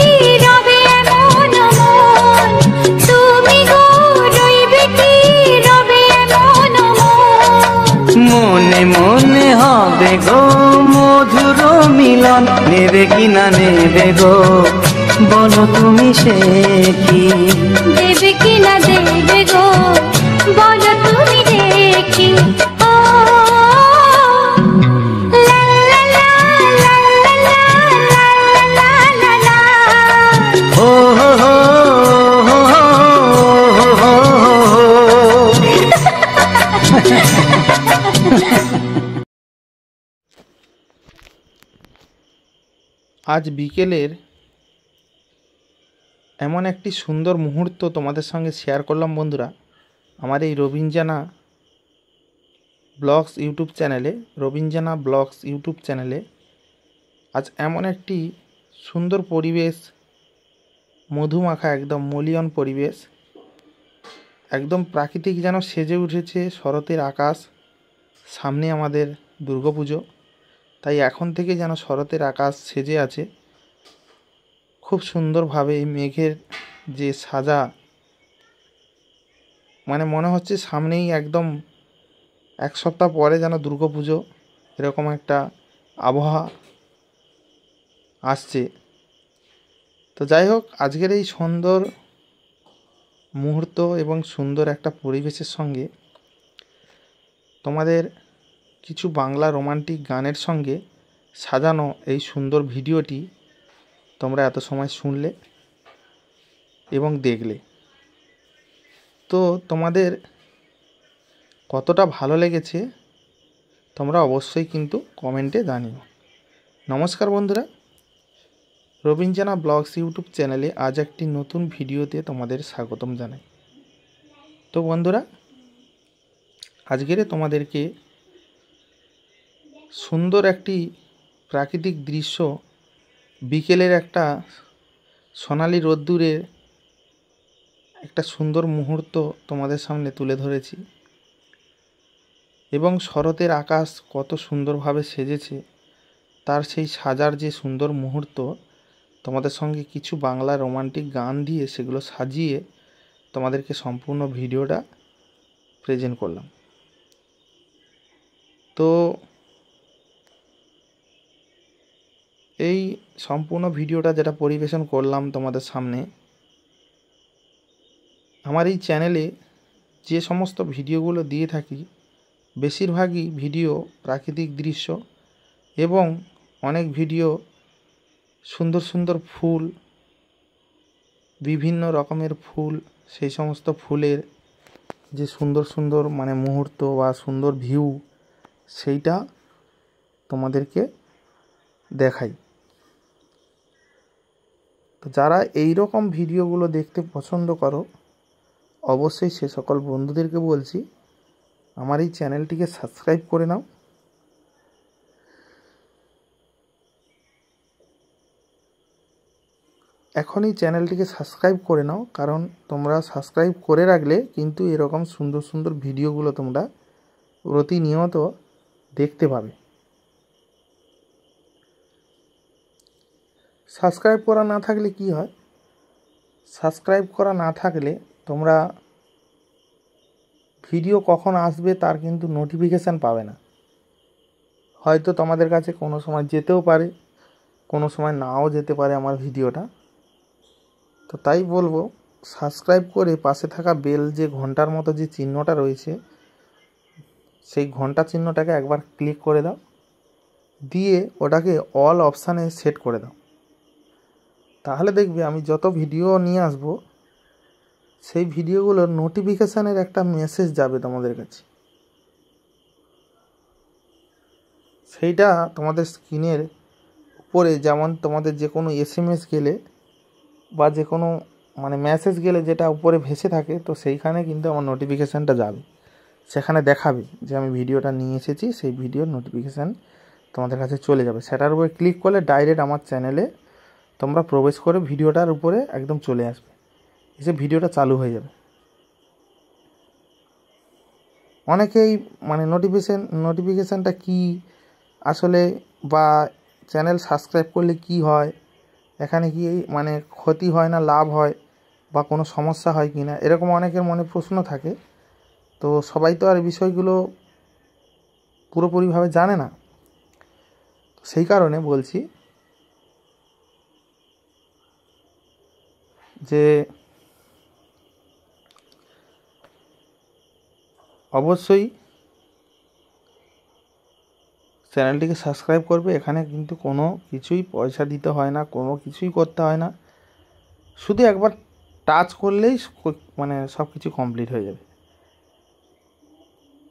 রবে এমন মন, তুমি গো রইবে কি রবে এমন মন। মনে মনে হবে গো মধুর মিলন, নেবে কিনা নেবে গো বলো তুমি সে কি, দেবে কিনা দেবে গো বলো তুমি দেখি। ও লা লা লা লা লা লা লা লা লা। ও হো হো হো হো হো হো। আজ বিকেলের এমন একটি সুন্দর মুহূর্ত তোমাদের সঙ্গে শেয়ার করলাম বন্ধুরা, আমার এই রবীন্দ্রনা ব্লগস ইউটিউব চ্যানেলে। রবীন্দ্রনা ব্লগস ইউটিউব চ্যানেলে আজ এমন একটি সুন্দর পরিবেশ, মধুমাখা একদম মলিয়ন পরিবেশ, একদম প্রাকৃতিক যেন সেজে উঠেছে শরতের আকাশ। সামনে আমাদের দুর্গাপুজো, তাই এখন থেকে যেন শরতের আকাশ সেজে আছে খুব সুন্দরভাবে। এই মেঘের যে সাজা, মানে মনে হচ্ছে সামনেই একদম এক সপ্তাহ পরে যেন দুর্গাপুজো, এরকম একটা আবহাওয়া আসছে। তো যাই হোক, আজকের এই সুন্দর মুহূর্ত এবং সুন্দর একটা পরিবেশের সঙ্গে তোমাদের কিছু বাংলা রোমান্টিক গানের সঙ্গে সাজানো এই সুন্দর ভিডিওটি তোমরা এত সময় শুনলে এবং দেখলে। তো তোমাদের কতটা ভালো লেগেছে তোমরা অবশ্যই কিন্তু কমেন্টে জানিও। নমস্কার বন্ধুরা, রবীন্দ্রনা ব্লগস ইউটিউব চ্যানেলে আজ একটি নতুন ভিডিওতে তোমাদের স্বাগতম জানাই। তো বন্ধুরা, আজকের তোমাদেরকে সুন্দর একটি প্রাকৃতিক দৃশ্য, বিকেলের একটা সোনালি রোদ্দুরের একটা সুন্দর মুহূর্ত তোমাদের সামনে তুলে ধরেছি। এবং শরতের আকাশ কত সুন্দরভাবে সেজেছে, তার সেই সাজার যে সুন্দর মুহূর্ত তোমাদের সঙ্গে কিছু বাংলা রোমান্টিক গান দিয়ে সেগুলো সাজিয়ে তোমাদেরকে সম্পূর্ণ ভিডিওটা প্রেজেন্ট করলাম। তো এই সম্পূর্ণ ভিডিওটা যেটা পরিবেশন করলাম তোমাদের সামনে, আমার এই চ্যানেলে যে সমস্ত ভিডিওগুলো দিয়ে থাকি বেশিরভাগই ভিডিও প্রাকৃতিক দৃশ্য এবং অনেক ভিডিও সুন্দর সুন্দর ফুল, বিভিন্ন রকমের ফুল, সেই সমস্ত ফুলের যে সুন্দর সুন্দর মানে মুহূর্ত বা সুন্দর ভিউ, সেইটা তোমাদেরকে দেখাই। তো যারা এই রকম ভিডিওগুলো দেখতে পছন্দ করো, অবশ্যই সে সকল বন্ধুদেরকে বলছি আমার এই চ্যানেলটিকে সাবস্ক্রাইব করে নাও। এখনই চ্যানেলটিকে সাবস্ক্রাইব করে নাও, কারণ তোমরা সাবস্ক্রাইব করে রাখলে কিন্তু এরকম সুন্দর সুন্দর ভিডিওগুলো তোমরা প্রতিনিয়ত দেখতে পাবে। সাবস্ক্রাইব করা না থাকলে কি হয়, সাবস্ক্রাইব করা না থাকলে তোমরা ভিডিও কখন আসবে তার কিন্তু নোটিফিকেশান পাবে না। হয়তো তোমাদের কাছে কোনো সময় যেতেও পারে, কোনো সময় নাও যেতে পারে আমার ভিডিওটা। তো তাই বলবো, সাবস্ক্রাইব করে পাশে থাকা বেল যে ঘন্টার মতো যে চিহ্নটা রয়েছে, সেই ঘন্টা চিহ্নটাকে একবার ক্লিক করে দাও, দিয়ে ওটাকে অল অপশানে সেট করে দাও। তাহলে দেখবে আমি যত ভিডিও নিয়ে আসব, সেই ভিডিওগুলোর নোটিফিকেশানের একটা মেসেজ যাবে তোমাদের কাছে। সেইটা তোমাদের স্ক্রিনের উপরে, যেমন তোমাদের যে কোনো SMS গেলে বা যে কোনো মানে মেসেজ গেলে যেটা উপরে ভেসে থাকে, তো সেইখানে কিন্তু আমার নোটিফিকেশানটা যাবে, সেখানে দেখাবে যে আমি ভিডিওটা নিয়ে এসেছি, সেই ভিডিওর নোটিফিকেশান তোমাদের কাছে চলে যাবে। সেটার উপরে ক্লিক করলে ডাইরেক্ট আমার চ্যানেলে তোমরা প্রবেশ করে ভিডিওটার উপরে একদম চলে আসবে, এসে ভিডিওটা চালু হয়ে যাবে। অনেকেই মানে নোটিফিকেশানটা কি আসলে, বা চ্যানেল সাবস্ক্রাইব করলে কি হয়, এখানে কি মানে ক্ষতি হয় না লাভ হয়, বা কোনো সমস্যা হয় কি না, এরকম অনেকের মনে প্রশ্ন থাকে। তো সবাই তো আর এই বিষয়গুলো পুরোপুরিভাবে জানে না, সেই কারণে বলছি যে অবশ্যই চ্যানেলটিকে সাবস্ক্রাইব করবে। এখানে কিন্তু কোনো কিছুই পয়সা দিতে হয় না, কোনো কিছুই করতে হয় না, শুধু একবার টাচ করলেই মানে সব কিছু কমপ্লিট হয়ে যাবে।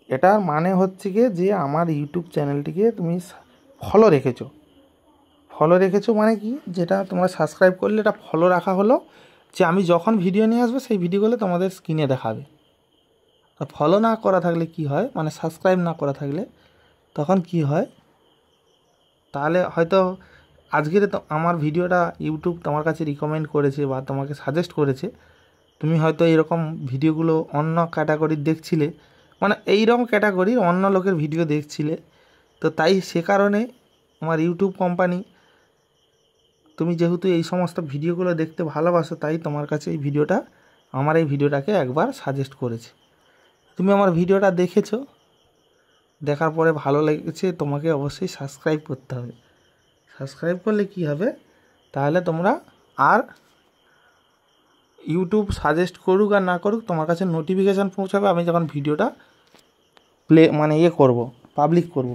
এটার মানে হচ্ছে গিয়ে যে আমার ইউটিউব চ্যানেলটিকে তুমি ফলো রেখেছো মানে কি, যেটা তোমরা সাবস্ক্রাইব করলে এটা ফলো রাখা হলো, যে আমি যখন ভিডিও নিয়ে আসবো সেই ভিডিওগুলো তোমাদের স্ক্রিনে দেখাবে। আর ফলো না করা থাকলে কি হয়, মানে সাবস্ক্রাইব না করা থাকলে তখন কি হয়, তাহলে হয়তো আজকের আমার ভিডিওটা ইউটিউব তোমার কাছে রিকমেন্ড করেছে বা তোমাকে সাজেস্ট করেছে, তুমি হয়তো এরকম ভিডিওগুলো অন্য ক্যাটাগরির দেখছিলে, মানে এইরকম ক্যাটাগরির অন্য লোকের ভিডিও দেখছিলে। তো তাই সে কারণে আমার ইউটিউব কোম্পানি, তুমি যেহেতু এই সমস্ত ভিডিওগুলো দেখতে ভালোবাসো, তাই তোমার কাছে এই ভিডিওটা, আমার এই ভিডিওটাকে একবার সাজেস্ট করেছে। তুমি আমার ভিডিওটা দেখেছো, দেখার পরে ভালো লেগেছে, তোমাকে অবশ্যই সাবস্ক্রাইব করতে হবে। সাবস্ক্রাইব করলে কি হবে, তাহলে তোমরা আর ইউটিউব সাজেস্ট করুক আর না করুক, তোমার কাছে নোটিফিকেশান পৌঁছাবে আমি যখন ভিডিওটা মানে করব, পাবলিক করব।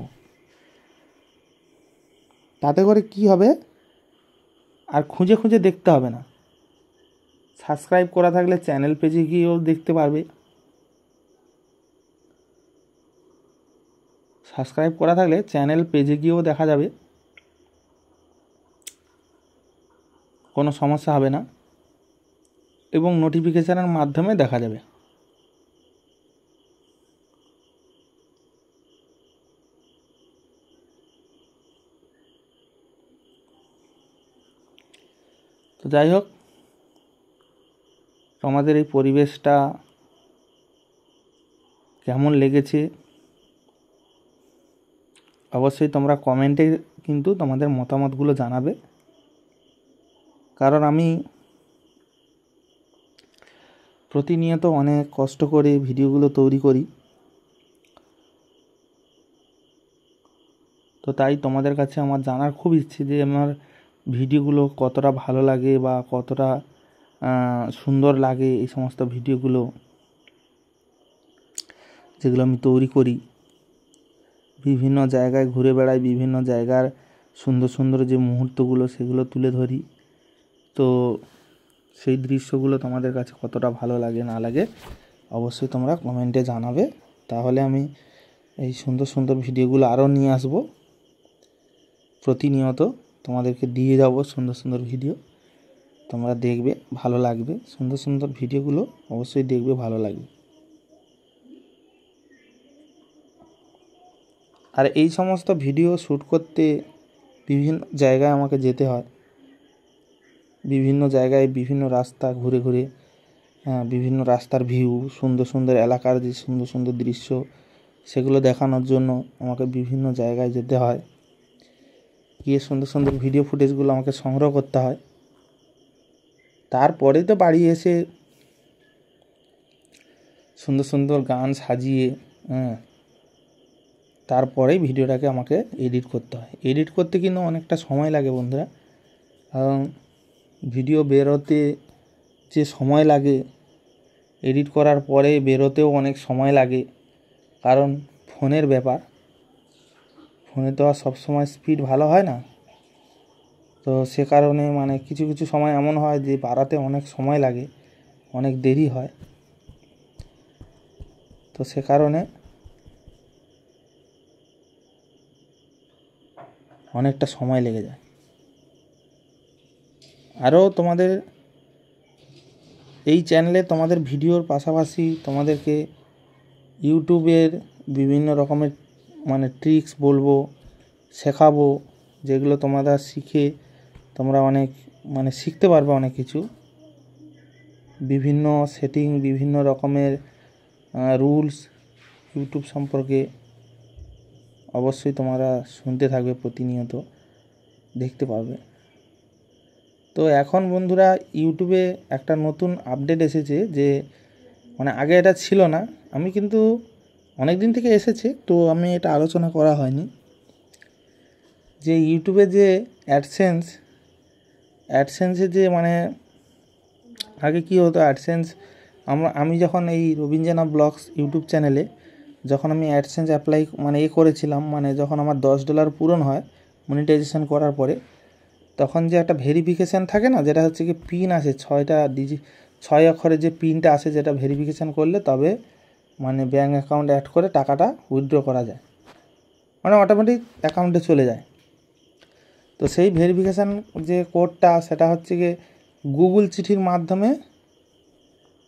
তাতে করে কি হবে, আর খুঁজে খুঁজে দেখতে হবে না। সাবস্ক্রাইব করা থাকলে চ্যানেল পেজে গিয়েও দেখতে পারবে, সাবস্ক্রাইব করা থাকলে চ্যানেল পেজে গিয়েও দেখা যাবে, কোনো সমস্যা হবে না, এবং নোটিফিকেশানের মাধ্যমে দেখা যাবে। তো যাই হোক, তোমাদের এই পরিবেশটা কেমন লেগেছে অবশ্যই তোমরা কমেন্টে কিন্তু তোমাদের মতামতগুলো জানাবে, কারণ আমি প্রতিনিয়ত অনেক কষ্ট করে ভিডিওগুলো তৈরি করি। তো তাই তোমাদের কাছে আমার জানার খুব ইচ্ছে যে আমার ভিডিওগুলো কতটা ভালো লাগে বা কতটা সুন্দর লাগে, এই সমস্ত ভিডিওগুলো যেগুলো আমি তৈরি করি। বিভিন্ন জায়গায় ঘুরে বেড়াই, বিভিন্ন জায়গার সুন্দর সুন্দর যে মুহূর্তগুলো সেগুলো তুলে ধরি। তো সেই দৃশ্যগুলো তোমাদের কাছে কতটা ভালো লাগে না লাগে অবশ্যই তোমরা কমেন্টে জানাবে। তাহলে আমি এই সুন্দর সুন্দর ভিডিওগুলো আরও নিয়ে আসবো, প্রতিনিয়ত তোমাদেরকে দিয়ে যাব সুন্দর সুন্দর ভিডিও। তোমরা দেখবে, ভালো লাগবে, সুন্দর সুন্দর ভিডিওগুলো অবশ্যই দেখবে, ভালো লাগবে। আর এই সমস্ত ভিডিও শ্যুট করতে বিভিন্ন জায়গায় আমাকে যেতে হয়, বিভিন্ন জায়গায় বিভিন্ন রাস্তা ঘুরে ঘুরে, বিভিন্ন রাস্তার ভিউ, সুন্দর সুন্দর এলাকার যে সুন্দর সুন্দর দৃশ্য সেগুলো দেখানোর জন্য আমাকে বিভিন্ন জায়গায় যেতে হয়, গিয়ে সুন্দর সুন্দর ভিডিও ফুটেজগুলো আমাকে সংগ্রহ করতে হয়। তারপরে তো বাড়ি এসে সুন্দর সুন্দর গান সাজিয়ে তারপরেই ভিডিওটাকে আমাকে এডিট করতে হয়। এডিট করতে কিন্তু অনেকটা সময় লাগে বন্ধুরা, কারণ ভিডিও বেরোতে যে সময় লাগে, এডিট করার পরে বেরোতেও অনেক সময় লাগে, কারণ ফোনের ব্যাপার, ফোনে তো আর সবসময় স্পিড ভালো হয় না। তো সে কারণে মানে কিছু কিছু সময় এমন হয় যে বাড়াতে অনেক সময় লাগে, অনেক দেরি হয়। তো সে কারণে অনেকটা সময় লেগে যায়। আরও তোমাদের এই চ্যানেলে তোমাদের ভিডিওর পাশাপাশি তোমাদেরকে ইউটিউবের বিভিন্ন রকমের মানে ট্রিক্স বলবো, শেখাবো, যেগুলো তোমরা শিখে তোমরা অনেক মানে শিখতে পারবে অনেক কিছু। বিভিন্ন সেটিং, বিভিন্ন রকমের রুলস ইউটিউব সম্পর্কে অবশ্যই তোমরা শুনতে থাকবে, প্রতিনিয়ত দেখতে পাবে। তো এখন বন্ধুরা ইউটিউবে একটা নতুন আপডেট এসেছে, যে মানে আগে এটা ছিল না, আমি কিন্তু অনেক দিন থেকে এসেছে, তো আমি এটা আলোচনা করা হয়নি, যে ইউটিউবে যে অ্যাডসেন্সে যে মানে আগে কি হতো, অ্যাডসেন্স আমি যখন এই রবীন্দ্রনাথ ব্লগস ইউটিউব চ্যানেলে যখন আমি অ্যাডসেন্স অ্যাপ্লাই মানে করেছিলাম, মানে যখন আমার $10 পূরণ হয় মনিটাইজেশন করার পরে, তখন যে একটা ভেরিফিকেশান থাকে না, যেটা হচ্ছে কি পিন আসে 6 অক্ষরের যে পিনটা আসে, যেটা ভেরিফিকেশান করলে তবে মানে ব্যাঙ্ক অ্যাকাউন্ট অ্যাড করে টাকাটা উইথড্র করা যায়, মানে অটোমেটিক অ্যাকাউন্টে চলে যায়। তো সেই ভেরিফিকেশান যে কোডটা, সেটা হচ্ছে কি গুগল চিঠির মাধ্যমে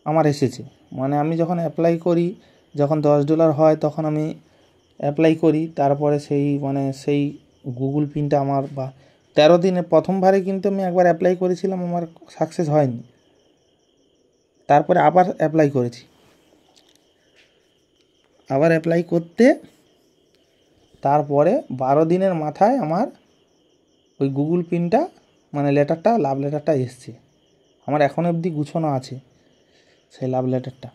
আমার এসেছে। মানে আমি যখন অ্যাপ্লাই করি, যখন $10 হয় তখন আমি অ্যাপ্লাই করি, তারপরে সেই গুগল পিনটা আমার 13 দিনে প্রথমবারে কিন্তু আমি একবার অ্যাপ্লাই করেছিলাম, আমার সাকসেস হয়নি, তারপরে আবার অ্যাপ্লাই করেছি, আবার অ্যাপ্লাই করতে তারপরে 12 দিনের মাথায় আমার ওই গুগল পিনটা মানে লেটারটা, লাভ লেটারটা এসছে। আমার এখন অবধি গুছানো আছে সেই লাভ লেটারটা।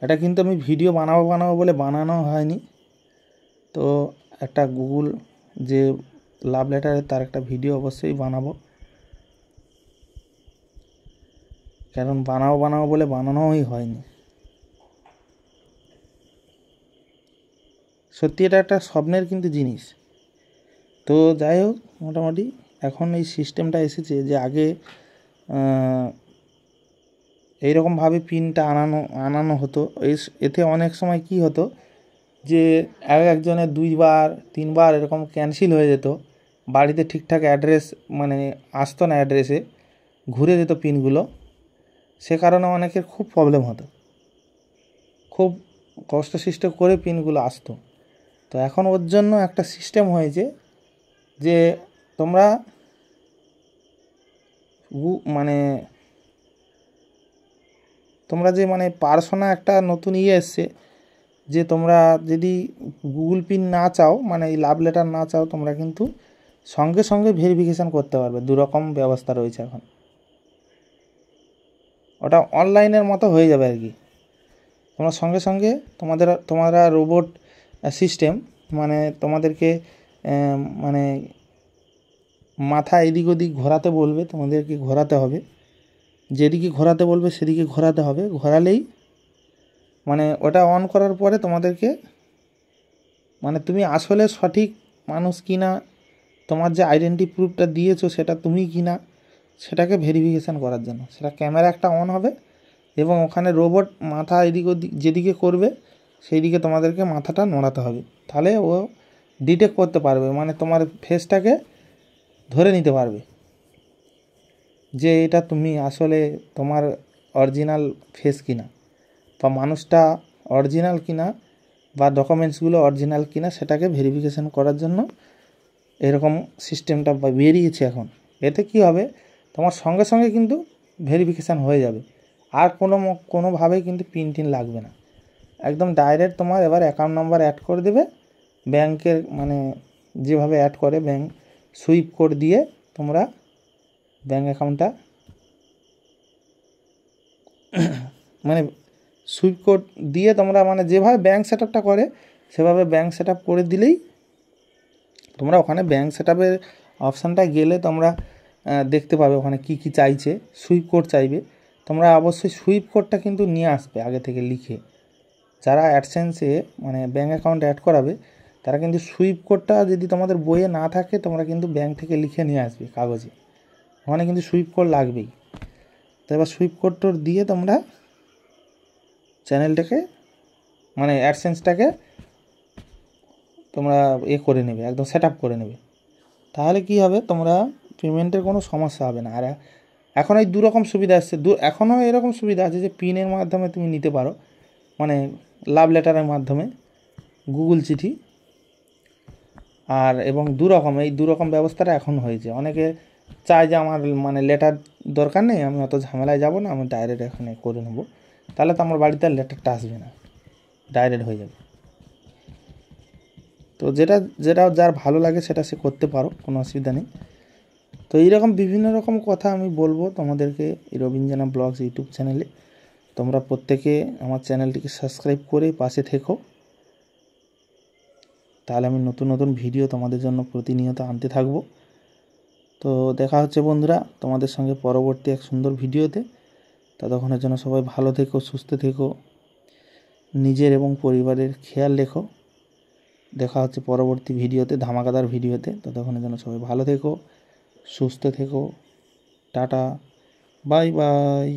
এটা কিন্তু আমি ভিডিও বানাবো বলে বানানো হয়নি, তো একটা গুগল যে লাভ লেটারের তার একটা ভিডিও অবশ্যই বানাবো, কারণ বানাবো বলে বানানোই হয়নি। সত্যি এটা একটা স্বপ্নের কিন্তু জিনিস। তো যাই হোক, মোটামুটি এখন এই সিস্টেমটা এসেছে, যে আগে এইরকমভাবে পিনটা আনানো হতো। এতে অনেক সময় কি হতো, যে একজনের 2বার 3বার এরকম ক্যান্সেল হয়ে যেত, বাড়িতে ঠিকঠাক অ্যাড্রেস মানে আসতো না, অ্যাড্রেসে ঘুরে যেত পিনগুলো, সে কারণে অনেকের খুব প্রবলেম হতো, খুব কষ্টসৃষ্ট করে পিনগুলো আসতো। তো এখন ওর জন্য একটা সিস্টেম হয়েছে, যে তোমরা যে মানে পার্সোনা একটা নতুন এসছে, যে তোমরা যদি গুগল পিন না চাও, মানে এই লাভ লেটার না চাও, তোমরা কিন্তু সঙ্গে সঙ্গে ভেরিফিকেশান করতে পারবে। 2 রকম ব্যবস্থা রয়েছে এখন, ওটা অনলাইনের মতো হয়ে যাবে আর কি। তোমরা সঙ্গে সঙ্গে তোমরা রোবট সিস্টেম, মানে তোমাদেরকে মানে মাথা এদিক ওদিক ঘোরাতে বলবে, তোমাদেরকে ঘোরাতে হবে, যেদিকে ঘোরাতে বলবে সেদিকে ঘোরাতে হবে। ঘোরালেই মানে ওটা অন করার পরে তোমাদেরকে মানে তুমি আসলে সঠিক মানুষ কিনা, তোমার যে আইডেন্টি প্রুফটা দিয়েছো সেটা তুমি কিনা, সেটাকে ভেরিফিকেশান করার জন্য। সেটা ক্যামেরা একটা অন হবে এবং ওখানে রোবট মাথা এদিক ওদিক যেদিকে করবে সেই দিকে তোমাদেরকে মাথাটা নড়াতে হবে, তাহলে ও ডিটেক্ট করতে পারবে, মানে তোমার ফেসটাকে ধরে নিতে পারবে যে এটা তুমি আসলে তোমার অরিজিনাল ফেস কিনা, বা মানুষটা অরিজিনাল কিনা, বা ডকুমেন্টসগুলো অরিজিনাল কিনা, সেটাকে ভেরিফিকেশান করার জন্য এরকম সিস্টেমটা বেরিয়েছে এখন। এতে কি হবে, তোমার সঙ্গে সঙ্গে কিন্তু ভেরিফিকেশান হয়ে যাবে, আর কোনোভাবেই কিন্তু পিন টিন লাগবে না, একদম ডাইরেক্ট তোমার এবার অ্যাকাউন্ট নাম্বার অ্যাড করে দেবে ব্যাংকের, মানে যেভাবে অ্যাড করে ব্যাংক সুইপ কোড দিয়ে তোমরা ব্যাংক অ্যাকাউন্টটা মানে সুইপ কোড দিয়ে তোমরা মানে যেভাবে ব্যাংক সেট আপটা করে সেভাবে ব্যাংক সেট আপ করে দিলেই তোমরা ওখানে ব্যাংক সেট আপের অপশানটায় গেলে তোমরা দেখতে পাবে ওখানে কি কি চাইছে। সুইপ কোড চাইবে, তোমরা অবশ্যই সুইপ কোডটা কিন্তু নিয়ে আসবে আগে থেকে লিখে। যারা অ্যাডসেন্সে মানে ব্যাঙ্ক অ্যাকাউন্ট অ্যাড করাবে তারা কিন্তু সুইপ কোডটা যদি তোমাদের বইয়ে না থাকে তোমরা কিন্তু ব্যাংক থেকে লিখে নিয়ে আসবে কাগজে, ওখানে কিন্তু সুইপ কোড লাগবেই। তো এবার সুইপ কোডটা দিয়ে তোমরা চ্যানেলটাকে মানে অ্যাডসেন্সটাকে তোমরা করে নেবে, একদম সেট আপ করে নেবে, তাহলে কি হবে তোমরা পেমেন্টের কোনো সমস্যা হবে না। আর এখন এই দুরকম সুবিধা আসছে, এখনও এরকম সুবিধা আছে যে পিনের মাধ্যমে তুমি নিতে পারো, মানে লাভ লেটারের মাধ্যমে, গুগল চিঠি, আর এবং এই দুরকম ব্যবস্থাটা এখন হয়েছে। অনেকে চায় যে আমার মানে লেটার দরকার নেই, আমি অত ঝামেলায় যাব না, আমি ডাইরেক্ট এখানে করে নেব, তাহলে তো আমার বাড়িতে আর লেটারটা আসবে না, ডাইরেক্ট হয়ে যাবে। তো যেটা যার ভালো লাগে সেটা সে করতে পারো, কোনো অসুবিধা নেই। তো এইরকম বিভিন্ন রকম কথা আমি বলবো তোমাদেরকে এই রবিন জানা ব্লগস ইউটিউব চ্যানেলে। তোমরা প্রত্যেকে আমার চ্যানেলটিকে সাবস্ক্রাইব করে পাশে থেকো, তাহলে আমি নতুন নতুন ভিডিও তোমাদের জন্য প্রতিনিয়ত আনতে থাকবো। তো দেখা হচ্ছে বন্ধুরা তোমাদের সঙ্গে পরবর্তী এক সুন্দর ভিডিওতে। ততক্ষণের জন্য সবাই ভালো থেকো, সুস্থ থেকো, নিজের এবং পরিবারের খেয়াল রেখো। দেখা হচ্ছে পরবর্তী ভিডিওতে, ধামাকাদার ভিডিওতে। ততক্ষণের জন্য সবাই ভালো থেকো, সুস্থ থেকো, টাটা, বাই বাই।